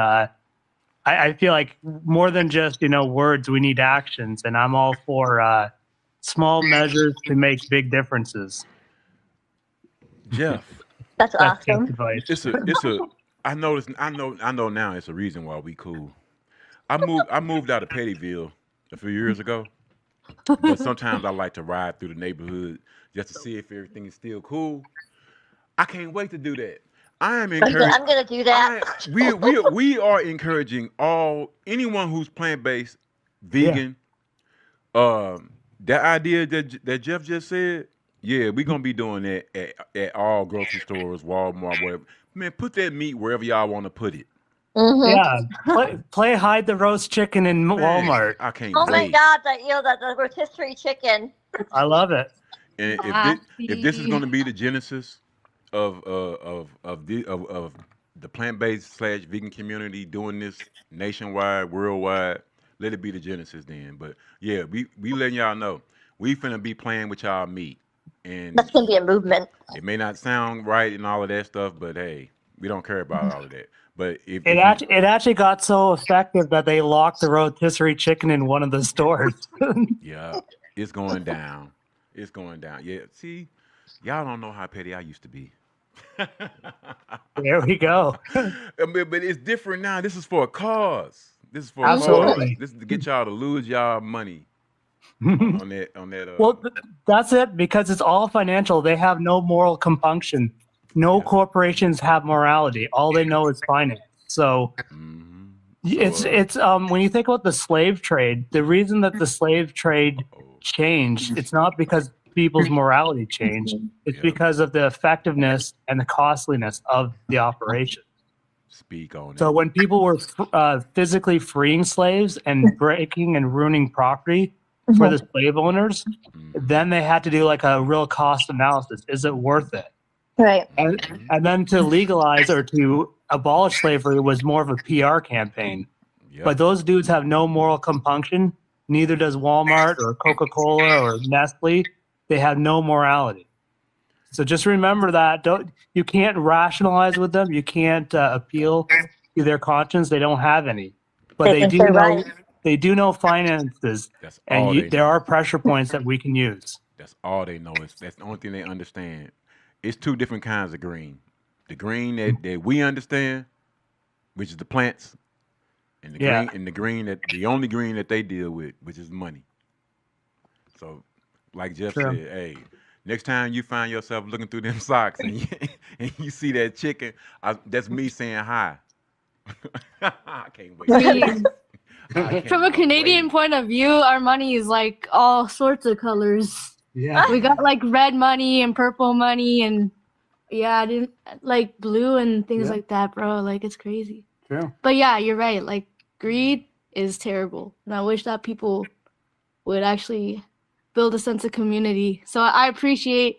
I feel like more than just words, we need actions, and I'm all for small measures to make big differences. Jeff, That's That's awesome. just advice. it's a. I know now. It's a reason why we cool. I moved out of Pettyville a few years ago, but sometimes I like to ride through the neighborhood just to see if everything is still cool. I can't wait to do that. I am encouraging. I'm gonna do that. We are encouraging anyone who's plant based, vegan. That idea that Jeff just said, yeah, we're gonna be doing that at all grocery stores, Walmart, whatever. Man, put that meat wherever y'all want to put it. Mm-hmm. Yeah, play hide the roast chicken in Man, Walmart. I can't Oh my wait. God, the rotisserie chicken. I love it. And if this is going to be the genesis of the plant-based / vegan community doing this nationwide, worldwide, let it be the genesis then. But yeah, we letting y'all know we finna be playing with y'all meat, and That's gonna be a movement. it may not sound right and all of that stuff, but hey, We don't care about all of that. But if It actually got so effective that they locked the rotisserie chicken in one of the stores. yeah, it's going down. It's going down. Yeah, see, y'all don't know how petty I used to be. There we go. But it's different now. This is for a cause. This is for a Absolutely. cause. This is to get y'all to lose y'all money on that. Well, that's it, because it's all financial. They have no moral compunction. No corporations have morality. All they know is finance. So it's when you think about the slave trade, the reason that the slave trade changed, it's not because people's morality changed. It's because of the effectiveness and the costliness of the operation. Speak on it. So when people were physically freeing slaves and breaking and ruining property for the slave owners, then they had to do like a real cost analysis. Is it worth it? Right. And then to legalize or to abolish slavery was more of a PR campaign. Yep. But those dudes have no moral compunction. Neither does Walmart or Coca-Cola or Nestle. They have no morality. So just remember that. You can't rationalize with them. You can't appeal to their conscience. They don't have any. But they do know finances, and there are pressure points that we can use. That's all they know. That's the only thing they understand. It's two different kinds of green. The green that we understand, which is the plants, and the only green that they deal with, which is money. So, like Jeff said, hey, next time you find yourself looking through them socks and you see that chicken, that's me saying hi. I can't wait. From a Canadian point of view, our money is like all sorts of colors. Yeah, we got like red money and purple money and like blue and things like that, bro. Like it's crazy. True. But yeah, you're right. Like greed is terrible, and I wish that people would actually build a sense of community. So I appreciate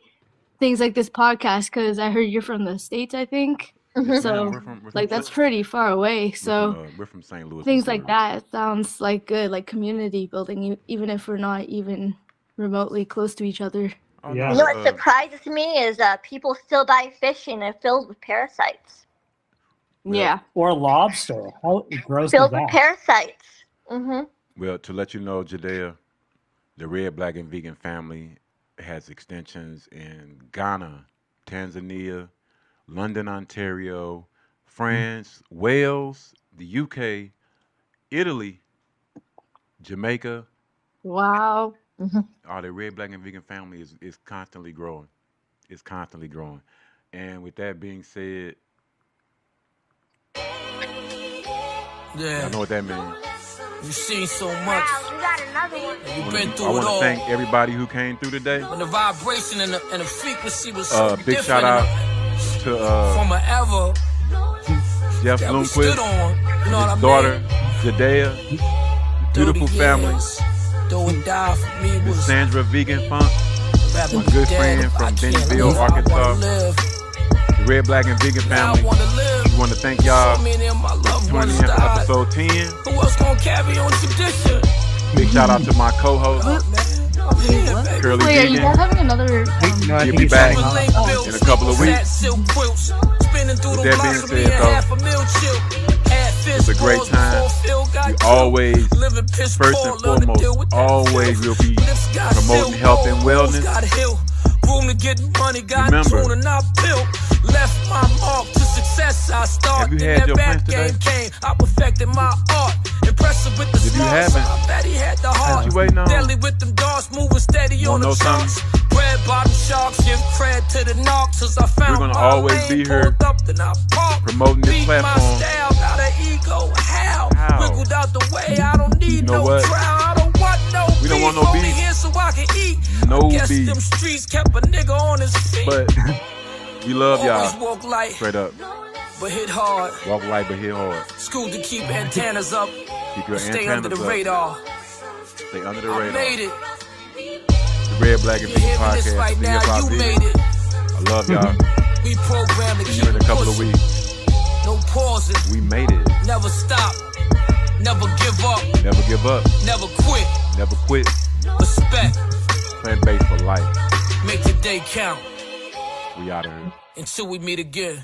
things like this podcast because I heard you're from the States, I think. So we're from that's pretty far away. So we're from St. Louis. Things like that sounds like good, like community building, even if we're not even remotely close to each other. Oh, Yeah. You know what surprises me is people still buy fish and they're filled with parasites. Yeah. Or lobster. How gross is Filled with that? parasites. Well, to let you know, Jadea, the Red, Black, and Vegan family has extensions in Ghana, Tanzania, London, Ontario, France, Wales, the UK, Italy, Jamaica. Wow. The Red, Black, and Vegan family is constantly growing. It's constantly growing. And with that being said, I know what that means. You've seen so much. Wow, we got another one. You've been I through it want to all. thank everybody who came through today. When the vibration and the frequency was so Big different shout out to from ever Jeff that we stood Blumquist, on. You know what I his mean? daughter, Jadea, beautiful 30 family. years, though it died for me Miss was Sandra Vegan Funk, rather my be good dead friend if from I can't Bentonville, live. I Arkansas. wanna live. The Red, Black, and Vegan Now I family. wanna live. We want to thank y'all So many of my loved for tuning ones in for died. episode 10. Who else gonna carry on tradition? Big shout out to my co-host, Curly Wait, are you Vegan. guys having another? No, I He'll think be he's back signing off. in a couple of weeks. With that being said, though, it's a great time. We always, first and foremost, always will be promoting health and wellness. Remember, left my mark to success. I started. Have you had your plants today? Came. I perfected my art. Impressive with the If you smarts. haven't, I bet he had the heart. what you waiting on? Deadly with them dogs, moving steady You on wanna the know charts. something? Bread bottom sharks, give credit to the knocks. As I found gonna my always lane, be here pulled up, then I parked. promoting this Beat my platform. style, got an ego. How? Wiggled out the way. I don't need You know no what? trial. I don't want no We don't want no Only beef. here so I can eat. No I guess beef. them streets kept a nigga on his feet. But we love Always y'all. walk light, Straight up. but hit hard. Walk light but hit hard. School to keep antennas up. Keep your Stay under antennas the up. radar. Stay under the I radar. made it. The Red, Black, and You Vegan hearing this podcast. right The now? Hip Hop You Vegan. made it. I love y'all. We programmed to See keep you in a couple of pushing. weeks. No pauses. We made it. Never stop. Never give up. Never give up. Never quit. Never quit. Respect. PlantBased for life. Make your day count. We out of here. Until we meet again.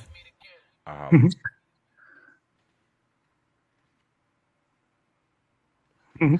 Mhm.